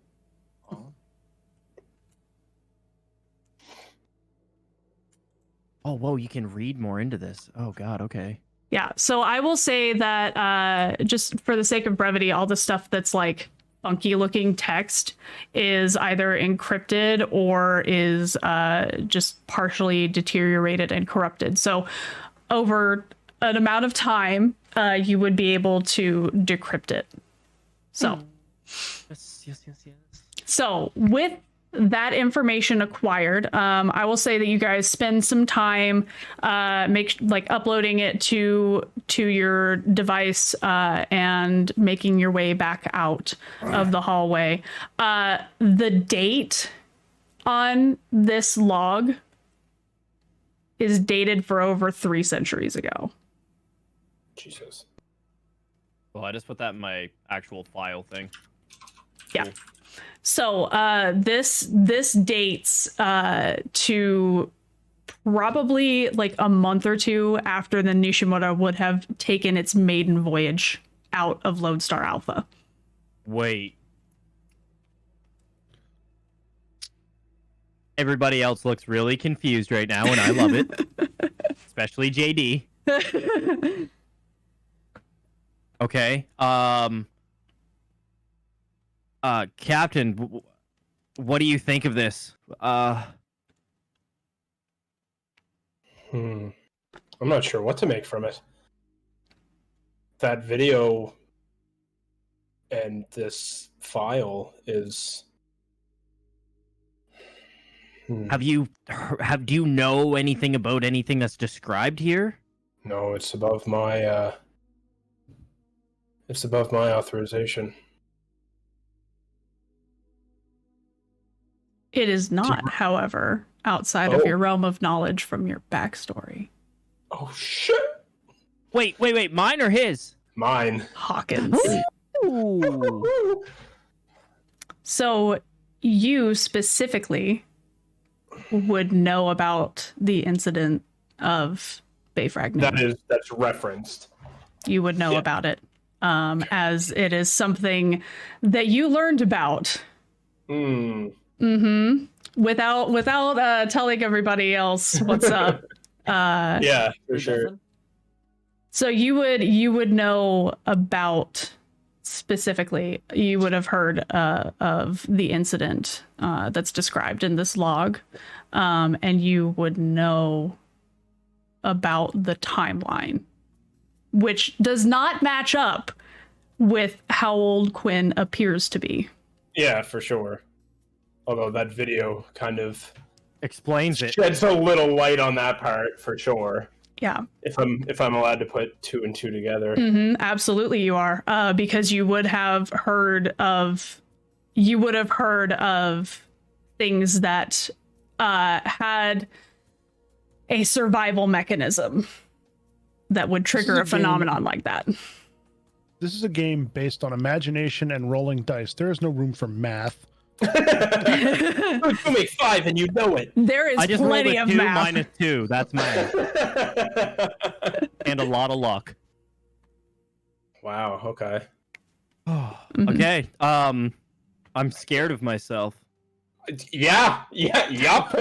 Oh, whoa, you can read more into this. Oh, God, okay. Yeah, so I will say that just for the sake of brevity, all the stuff that's like funky looking text is either encrypted or is just partially deteriorated and corrupted. So over an amount of time, you would be able to decrypt it. So, Yes. so with that information acquired, I will say that you guys spend some time uploading it to your device and making your way back out of the hallway. The date on this log is dated for over 3 centuries ago. Jesus. Well, I just put that in my actual file thing. Yeah. So this dates to probably like a month or two after the Nishimura would have taken its maiden voyage out of Lodestar Alpha. Wait. Everybody else looks really confused right now, and I love it. Especially JD. Okay. Captain, what do you think of this? I'm not sure what to make from it. That video and this file is... Do you know anything about anything that's described here? No, it's above my authorization. It is not, however, outside of your realm of knowledge from your backstory. Oh shit! Wait, mine or his? Mine. Hawkins. Ooh. So you specifically would know about the incident of Bay fragment. That's referenced. You would know about it, as it is something that you learned about. Without telling everybody else what's up. Yeah, for sure. So you would know about specifically, you would have heard of the incident that's described in this log, and you would know about the timeline, which does not match up with how old Quinn appears to be. Yeah, for sure. Although that video kind of explains it. Sheds a little light on that part for sure. Yeah. If I'm allowed to put 2 and 2 together. Absolutely, you are, because you would have heard of things that had a survival mechanism that would trigger a phenomenon like that. This is a game based on imagination and rolling dice. There is no room for math. You make 5 and you know it. There is plenty of math. minus 2. That's math. And a lot of luck. Wow. Okay. Okay. I'm scared of myself. Yeah. Yup.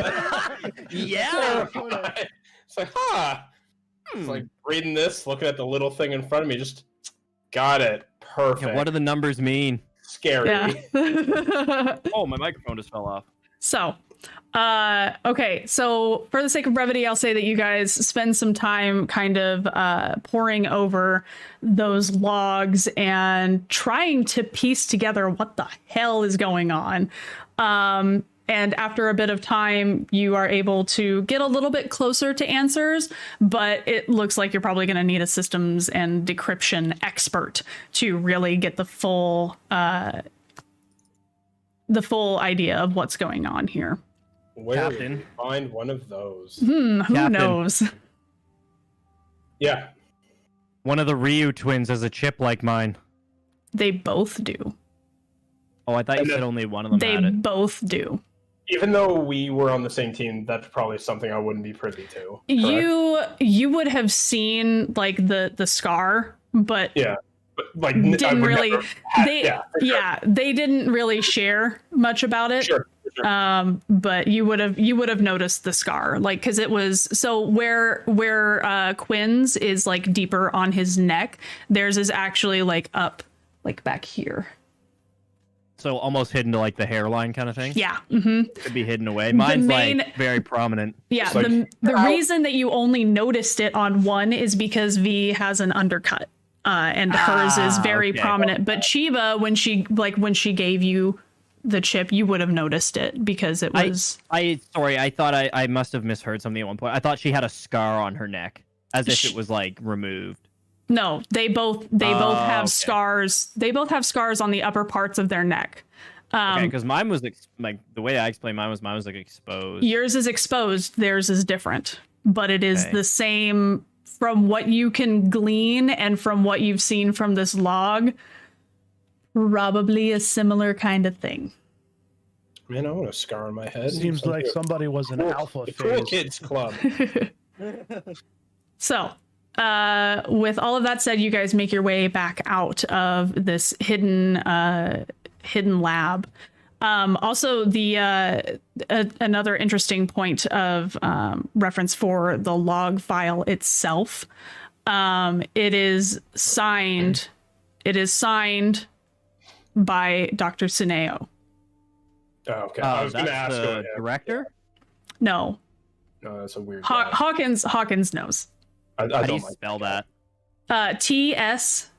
Yeah. It's like, It's like reading this, looking at the little thing in front of me. Just got it. Perfect. Yeah, what do the numbers mean? Scary. Yeah. Oh, my microphone just fell off. So, okay. So for the sake of brevity, I'll say that you guys spend some time kind of poring over those logs and trying to piece together what the hell is going on. And after a bit of time, you are able to get a little bit closer to answers, but it looks like you're probably going to need a systems and decryption expert to really get the full idea of what's going on here. Where Captain. would you find one of those? Who Captain. knows? Yeah. One of the Ryu twins has a chip like mine. They both do. Oh, I thought you said only one of them They had it. both do. Even though we were on the same team, that's probably something I wouldn't be privy to. Correct? You would have seen like the scar, but Yeah. But, like, I didn't would really never have- they yeah, for sure. they didn't really share much about it. Sure. But you would have noticed the scar, like, because it was so where Quinn's is like deeper on his neck, theirs is actually like up, like back here. So almost hidden to like the hairline kind of thing? Yeah. Could be hidden away. Mine's main- like very prominent. Yeah. It's like- the reason that you only noticed it on one is because V has an undercut. And hers is very okay. prominent. But Shiva, when she gave you the chip, you would have noticed it because it was. Sorry, I thought I must have misheard something at one point. I thought she had a scar on her neck, as if it was like removed. No, they both have okay. scars. They both have scars on the upper parts of their neck. Okay, because mine was like the way I explained mine was like exposed. Yours is exposed. Theirs is different, but it is the same from what you can glean and from what you've seen from this log. Probably a similar kind of thing. Man, I want a scar on my head. Seems like somebody was an alpha The Cool phase. Kids Club. So, with all of that said, you guys make your way back out of this hidden lab. Also, the another interesting point of reference for the log file itself. It is signed by Dr. Sineo. Oh, okay. I was going to That's ask the him. director? No, No, that's a weird guy. Hawkins knows. I How do you don't like spell that? TSUNEO.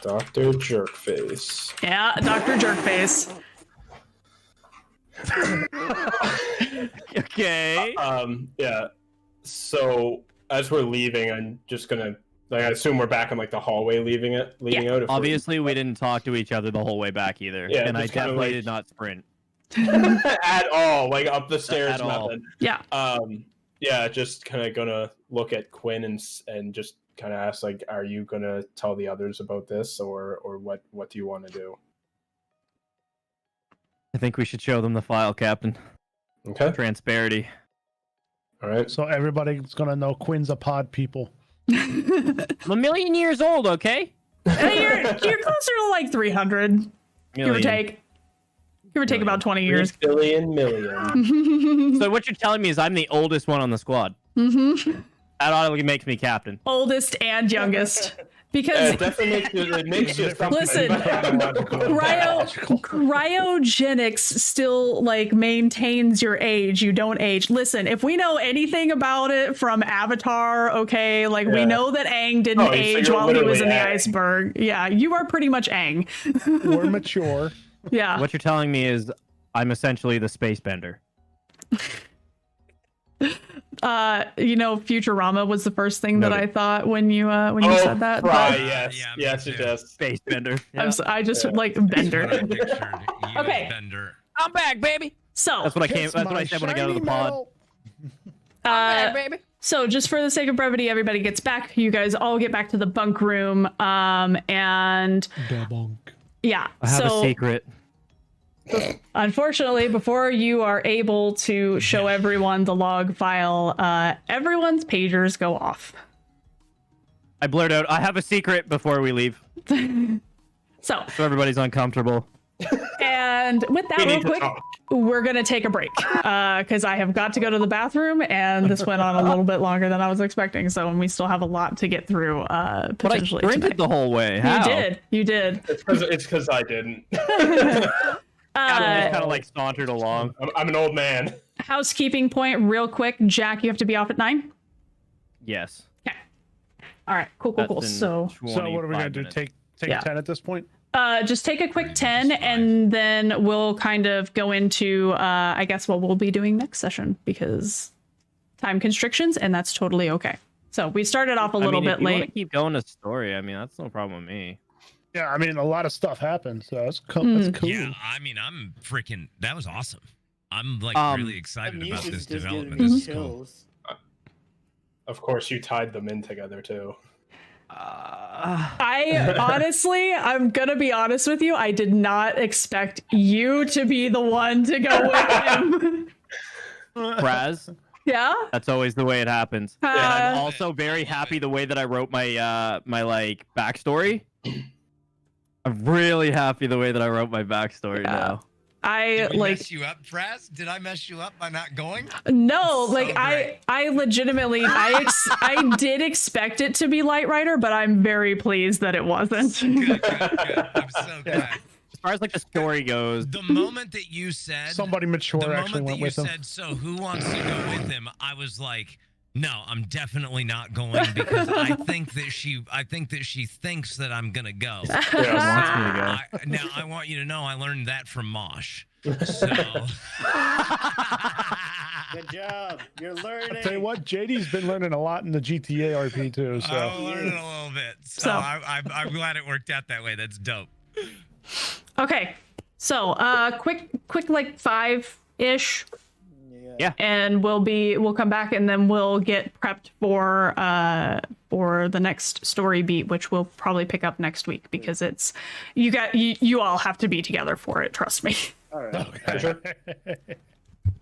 Dr. Jerkface. Yeah, Dr. Jerkface. Okay. Yeah. So as we're leaving, I'm just gonna I assume we're back in like the hallway leaving out. If we're- Obviously, we didn't talk to each other the whole way back either. Yeah, and I just kinda definitely like- did not sprint. at all, like up the stairs. At all. Nothing. Yeah. Yeah, just kind of gonna look at Quinn and just kind of ask like, are you gonna tell the others about this, or what do you want to do? I think we should show them the file, Captain. Okay. Transparency. All right. So everybody's gonna know Quinn's a pod people. I'm a million years old, okay? You're closer to like 300, give or take. Give or take about 20 years. 3 billion million. So what you're telling me is I'm the oldest one on the squad. Mm-hmm. That automatically makes me captain. Oldest and youngest. Because It definitely makes you something. listen, cryogenics still like maintains your age. You don't age. Listen, if we know anything about it from Avatar, okay, like we know that Aang didn't age while he was in the iceberg. Yeah, you are pretty much Aang. We're mature. Yeah. What you're telling me is I'm essentially the space bender. Futurama was the first thing that I thought when you said that. Right, yes, Space bender. Yeah. I just like Bender. Okay. Bender. I'm back, baby. So That's what I came. That's what I said when I got out of the pod. I'm back, baby. So just for the sake of brevity, everybody gets back. You guys all get back to the bunk room. And The bunk. yeah. I have a secret. Unfortunately, before you are able to show everyone the log file, everyone's pagers go off. I blurt out, I have a secret before we leave. So everybody's uncomfortable. And with that, real quick, we're going to take a break because I have got to go to the bathroom and this went on a little bit longer than I was expecting. So we still have a lot to get through potentially. But I sprinted the whole way. How? You did. It's because I didn't. I just kind of like sauntered along. I'm an old man. Housekeeping point, real quick. Jack, you have to be off at 9? Yes. Okay. All right. Cool. So what are we gonna do? Take 10 at this point? Just take a quick 10 and then we'll kind of go into I guess what we'll be doing next session because time constrictions, and that's totally okay. So we started off a little bit late. Want to keep going to story, I mean, that's no problem with me. Yeah, I mean, a lot of stuff happened, so that's cool. That's cool. Yeah, I mean, I'm freaking. That was awesome. I'm like really excited about this development. This This is cool. Of course, you tied them in together too. I honestly, I'm gonna be honest with you. I did not expect you to be the one to go with him. Raz, Yeah. that's always the way it happens. I'm also very happy the way that I wrote my my like backstory. I'm really happy the way that I wrote my backstory now. Did we mess you up, Praz? Did I mess you up by not going? No, So like great. I legitimately I did expect it to be Light Rider, but I'm very pleased that it wasn't. Good. I'm so glad. As far as like the story goes, The moment that you said Somebody mature the actually moment went that you with him. said, so who wants to go with him? I was like, no, I'm definitely not going because I think that she thinks that I'm gonna go. wants me to go. Now I want you to know I learned that from Mosh. So Good job. You're learning. I'll tell you what, JD's been learning a lot in the GTA RP too. So I'm learning a little bit. So I'm glad it worked out that way. That's dope. Okay. So quick like 5-ish. Yeah. And we'll come back and then we'll get prepped for the next story beat, which we'll probably pick up next week because it's you all have to be together for it, trust me. All right. okay.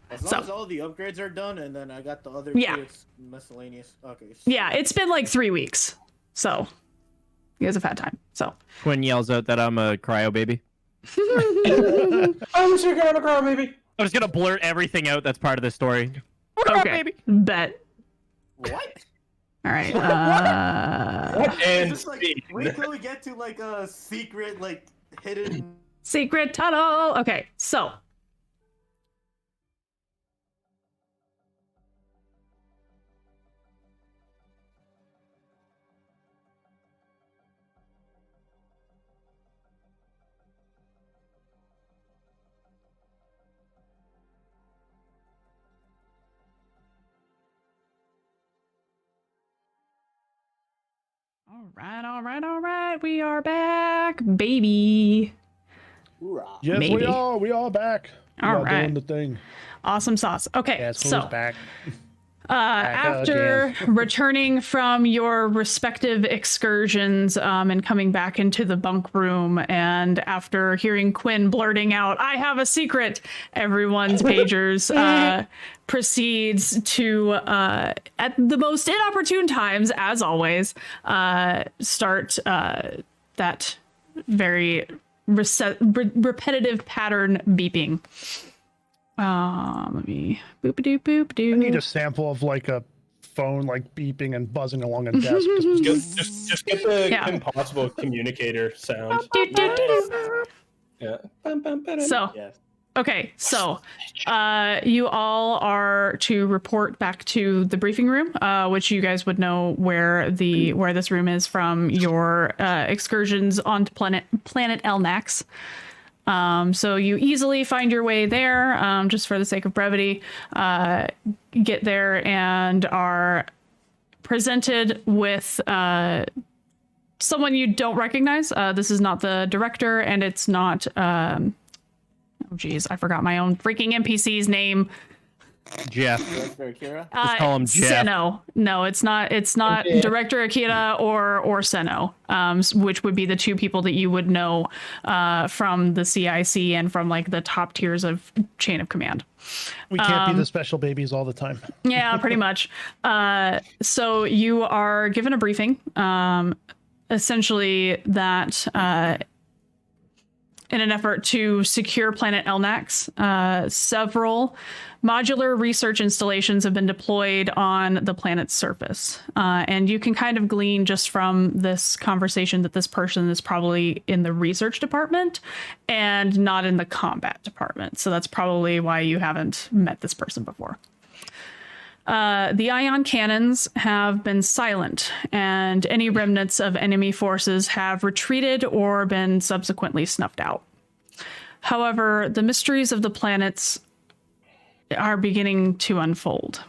As long as all the upgrades are done, and then I got the other Yeah. two miscellaneous. Okay. Yeah, it's been like 3 weeks. So you guys have had time. So Quinn yells out that I'm a cryo baby. I'm sure gonna cry, baby. I'm just gonna blurt everything out that's part of the story. okay. Bet. What? All right. And Just like, wait till we get to like a secret, like hidden. Secret tunnel. Okay, so all right. We are back, baby. Hoorah. Yes, Maybe. we are back. We All are right. doing the thing. Awesome sauce. Okay, Yes, who's so back? after returning from your respective excursions and coming back into the bunk room, and after hearing Quinn blurting out, "I have a secret," everyone's pagers proceeds to, at the most inopportune times, as always, start that very repetitive pattern beeping. Let me boop-a-doo. I need a sample of like a phone like beeping and buzzing along a desk. Just get the impossible communicator sound. Yeah. So, Yes. okay, so you all are to report back to the briefing room, which you guys would know where this room is from your excursions onto Planet Elnax. So you easily find your way there, just for the sake of brevity. Get there and are presented with someone you don't recognize. This is not the director, and it's not. Oh, geez, I forgot my own freaking NPC's name. Jeff. Director Akira. Just call him Jeff. Seno. No, it's not. It's not Director Akira or Seno, which would be the two people that you would know from the CIC and from like the top tiers of chain of command. We can't be the special babies all the time. Yeah, pretty much. So you are given a briefing, essentially that in an effort to secure Planet Elnax, several modular research installations have been deployed on the planet's surface. And you can kind of glean just from this conversation that this person is probably in the research department and not in the combat department. So that's probably why you haven't met this person before. The ion cannons have been silent, and any remnants of enemy forces have retreated or been subsequently snuffed out. However, the mysteries of the planets are beginning to unfold.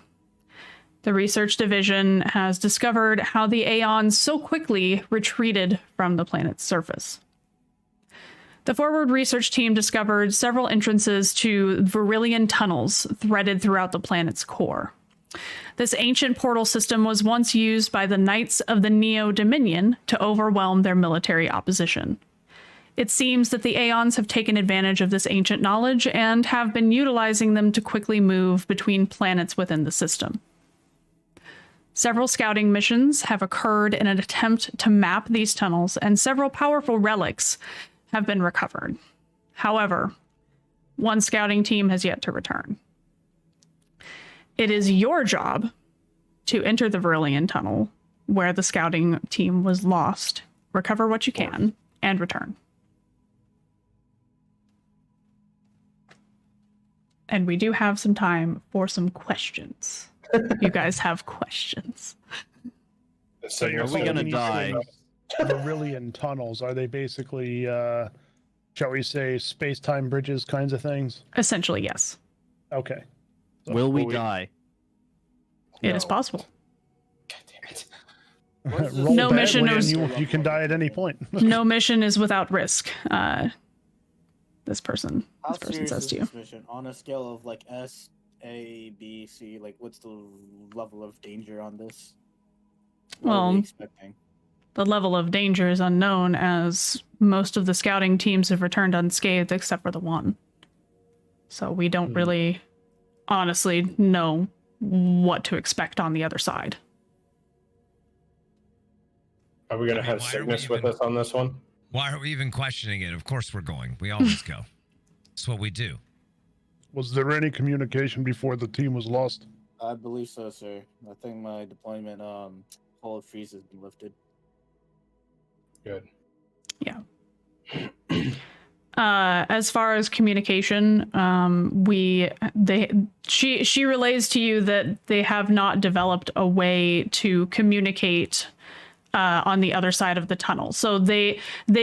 The research division has discovered how the Aeons so quickly retreated from the planet's surface. The forward research team discovered several entrances to Virillion tunnels threaded throughout the planet's core. This ancient portal system was once used by the Knights of the Neo-Dominion to overwhelm their military opposition. It seems that the Aeons have taken advantage of this ancient knowledge and have been utilizing them to quickly move between planets within the system. Several scouting missions have occurred in an attempt to map these tunnels, and several powerful relics have been recovered. However, one scouting team has yet to return. It is your job to enter the Virillion tunnel where the scouting team was lost, recover what you can, and return. And we do have some time for some questions. You guys have questions. So Are we gonna die? Virillion tunnels, are they basically, shall we say, space-time bridges kinds of things? Essentially, yes. Okay. So Will we die? It is possible. God damn it. roll No mission badly is- and you can die at any point. No mission is without risk. This person How says serious to is you. this mission? On a scale of like S, A, B, C, like what's the level of danger on this? What are we Well, expecting? the level of danger is unknown, as most of the scouting teams have returned unscathed except for the one. So we don't really honestly know what to expect on the other side. Are we gonna have Why are sickness we with even- us on this one? Why are we even questioning it? Of course we're going. We always go. That's what we do. Was there any communication before the team was lost? I believe so, sir. I think my deployment hold freeze has been lifted. Good. Yeah. As far as communication, she relays to you that they have not developed a way to communicate on the other side of the tunnel. So they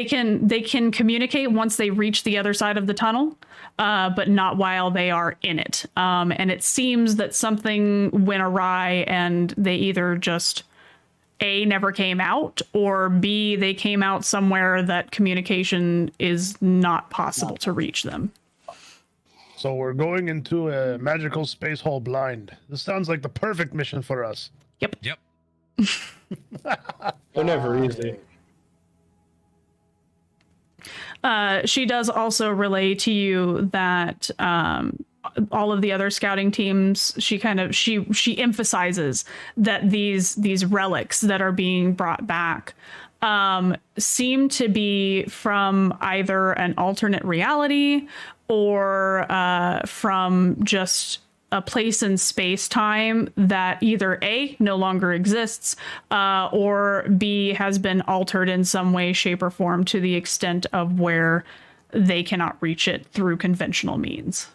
can communicate once they reach the other side of the tunnel, but not while they are in it. And it seems that something went awry, and they either just A, never came out, or B, they came out somewhere that communication is not possible to reach them. So we're going into a magical space hole blind. This sounds like the perfect mission for us. Yep. They're never easy. She does also relay to you that all of the other scouting teams, she emphasizes that these relics that are being brought back seem to be from either an alternate reality or from just a place in space-time that either A, no longer exists, or B, has been altered in some way, shape, or form to the extent of where they cannot reach it through conventional means.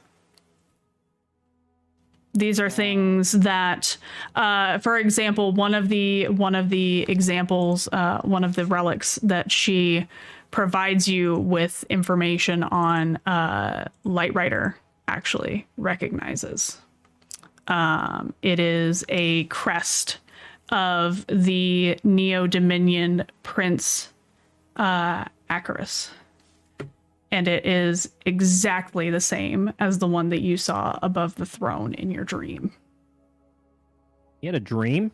These are things that, for example, one of the examples, one of the relics that she provides you with information on, Light Rider actually recognizes. It is a crest of the Neo-Dominion Prince Acarus. And it is exactly the same as the one that you saw above the throne in your dream. You had a dream?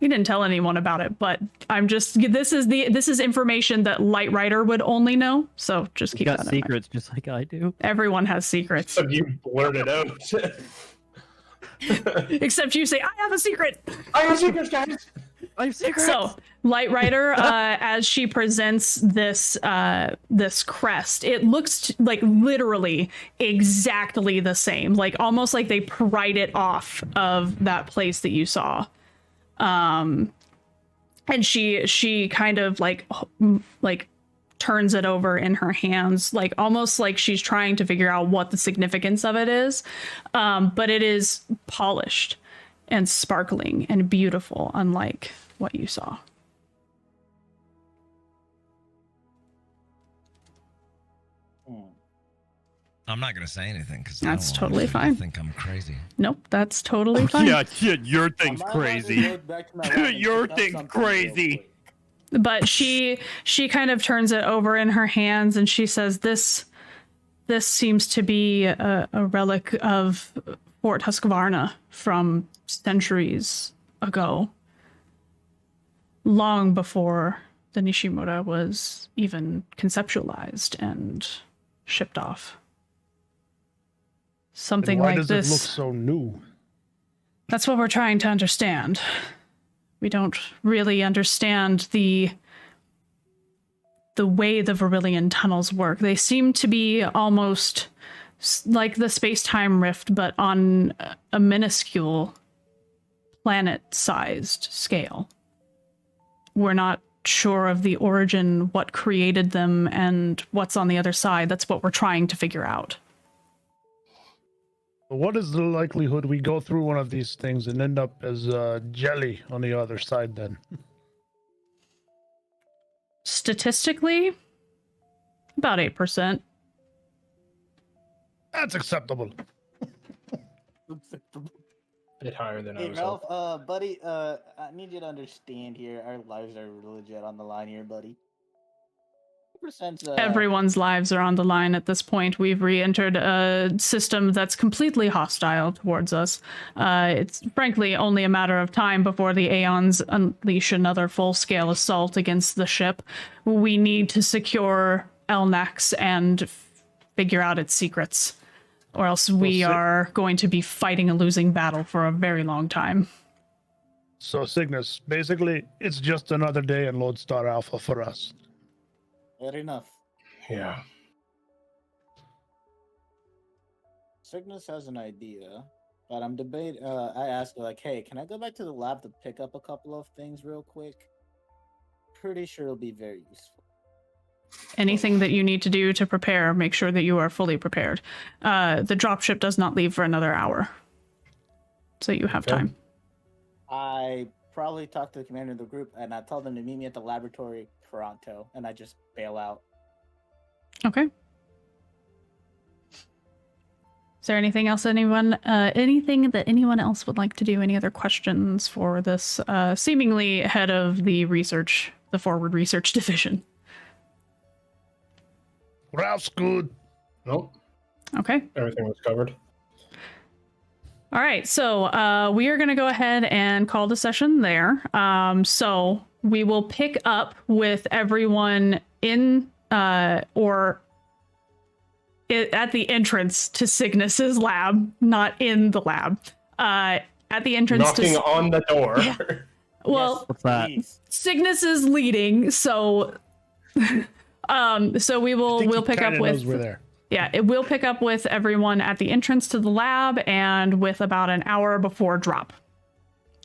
He didn't tell anyone about it, but I'm just this is information that Light Rider would only know, so just keep that in mind. Got secrets just like I do. Everyone has secrets. So you blurted out. Except you say, I have a secret. I have secrets, guys. I have secrets. So Light Rider, as she presents this this crest, it looks like literally exactly the same, like almost like they pried it off of that place that you saw. And she kind of like turns it over in her hands, like almost like she's trying to figure out what the significance of it is. But it is polished and sparkling and beautiful, unlike what you saw. I'm not going to say anything because That's totally fine. I think I'm crazy. Nope, that's totally fine. Yeah, your thing's crazy. Your thing's crazy. But she kind of turns it over in her hands and she says, this seems to be a relic of Fort Husqvarna from centuries ago, long before the Nishimura was even conceptualized and shipped off. Something like this. Why does it look so new? That's what we're trying to understand. We don't really understand the way the Verillion tunnels work. They seem to be almost like the space-time rift, but on a minuscule planet-sized scale. We're not sure of the origin, what created them, and what's on the other side. That's what we're trying to figure out. What is the likelihood we go through one of these things and end up as jelly on the other side then? Statistically, about 8%. That's acceptable. A bit higher than I Hey was Ralph, hoping. buddy, I need you to understand here. Our lives are legit on the line here, buddy. Everyone's lives are on the line at this point. We've re-entered a system that's completely hostile towards us. It's frankly only a matter of time before the Aeons unleash another full-scale assault against the ship. We need to secure Elnax and figure out its secrets, or else we are going to be fighting a losing battle for a very long time. So Cygnus, basically, it's just another day in Lodestar Alpha for us. Fair enough. Yeah. Cygnus has an idea, but I'm debating. I asked her, like, hey, can I go back to the lab to pick up a couple of things real quick? Pretty sure it'll be very useful. Anything that you need to do to prepare, make sure that you are fully prepared. The dropship does not leave for another hour, so you have time. I probably talk to the commander of the group, and I tell them to meet me at the laboratory pronto, and I just bail out. Okay. Is there anything else anything that anyone else would like to do? Any other questions for this seemingly head of the forward research division? Ralph's good. Nope. Okay. Everything was covered. All right, so we are going to go ahead and call the session there. So we will pick up with everyone in or at the entrance to Cygnus's lab, not in the lab. At the entrance Knocking on the door. Yeah. Well, Yes, what's that? please. Cygnus is leading, so so we'll pick up with Knows we're there. Yeah, it will pick up with everyone at the entrance to the lab and with about an hour before drop.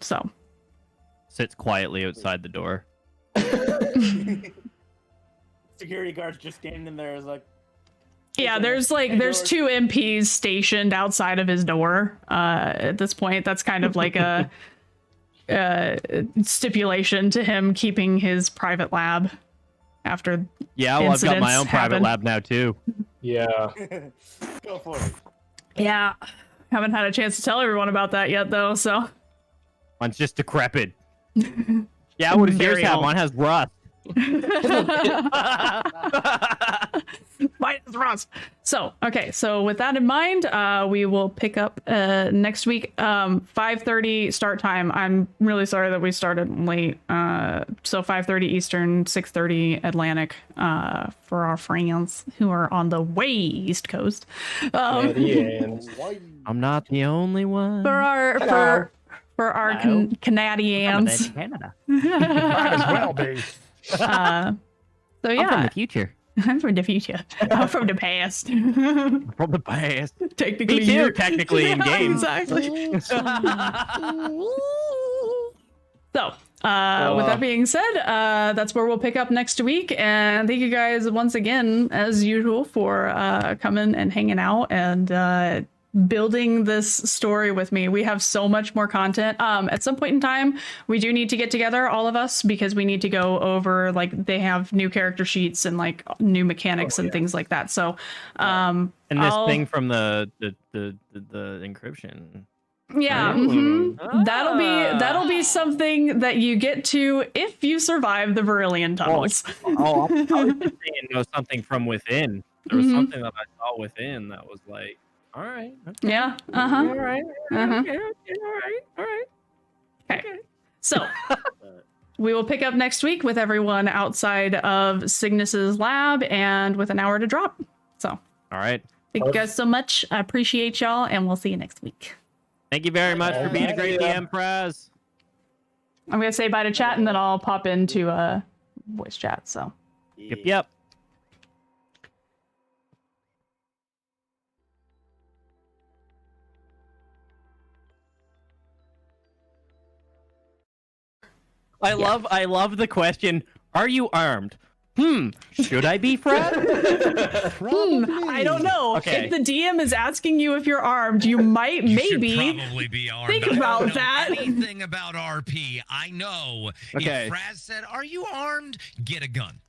So. Sits quietly outside the door. Security guards just standing there is like. Yeah, there's two MPs stationed outside of his door. At this point, that's kind of like a stipulation to him keeping his private lab after. Yeah, well, I've got my own private happen. lab now too. Yeah. Go for it. Yeah, haven't had a chance to tell everyone about that yet, though. So. Mine's just decrepit. Yeah, what does yours have? Mine has rust. Mine is rust. So, okay. So with that in mind, we will pick up next week, 5:30 start time. I'm really sorry that we started late. So 5:30 Eastern, 6:30 Atlantic, for our friends who are on the way East Coast. I'm not the only one. For our Canadians. Canada. Might as well be. So yeah. I'm from the future. I'm from the future. I'm from the past. From the past. Technically, Me too, technically in games. Exactly. So, with that being said, that's where we'll pick up next week. And thank you guys once again, as usual, for coming and hanging out and building this story with me. We have so much more content. At some point in time, we do need to get together, all of us, because we need to go over, like, they have new character sheets and like new mechanics and things like that. So, and this thing from the encryption. Yeah, that'll be something that you get to if you survive the Verillion tunnels. I was just saying, something from within. There was something that I saw within that was like, all right. Okay. Yeah. All right. Okay. All right. Okay. So we will pick up next week with everyone outside of Cygnus's lab and with an hour to drop. So. All right. Thank you guys so much. I appreciate y'all, and we'll see you next week. Thank you very much for being a great DM, Praz. I'm gonna say bye to chat, and then I'll pop into voice chat. So. Yep. I love the question. Are you armed? Should I be, Fred? I don't know. Okay. If the DM is asking you if you're armed, you might maybe probably be armed. think I about don't know that. Anything about RP? I know. Okay. If Fraz said, "Are you armed?" Get a gun.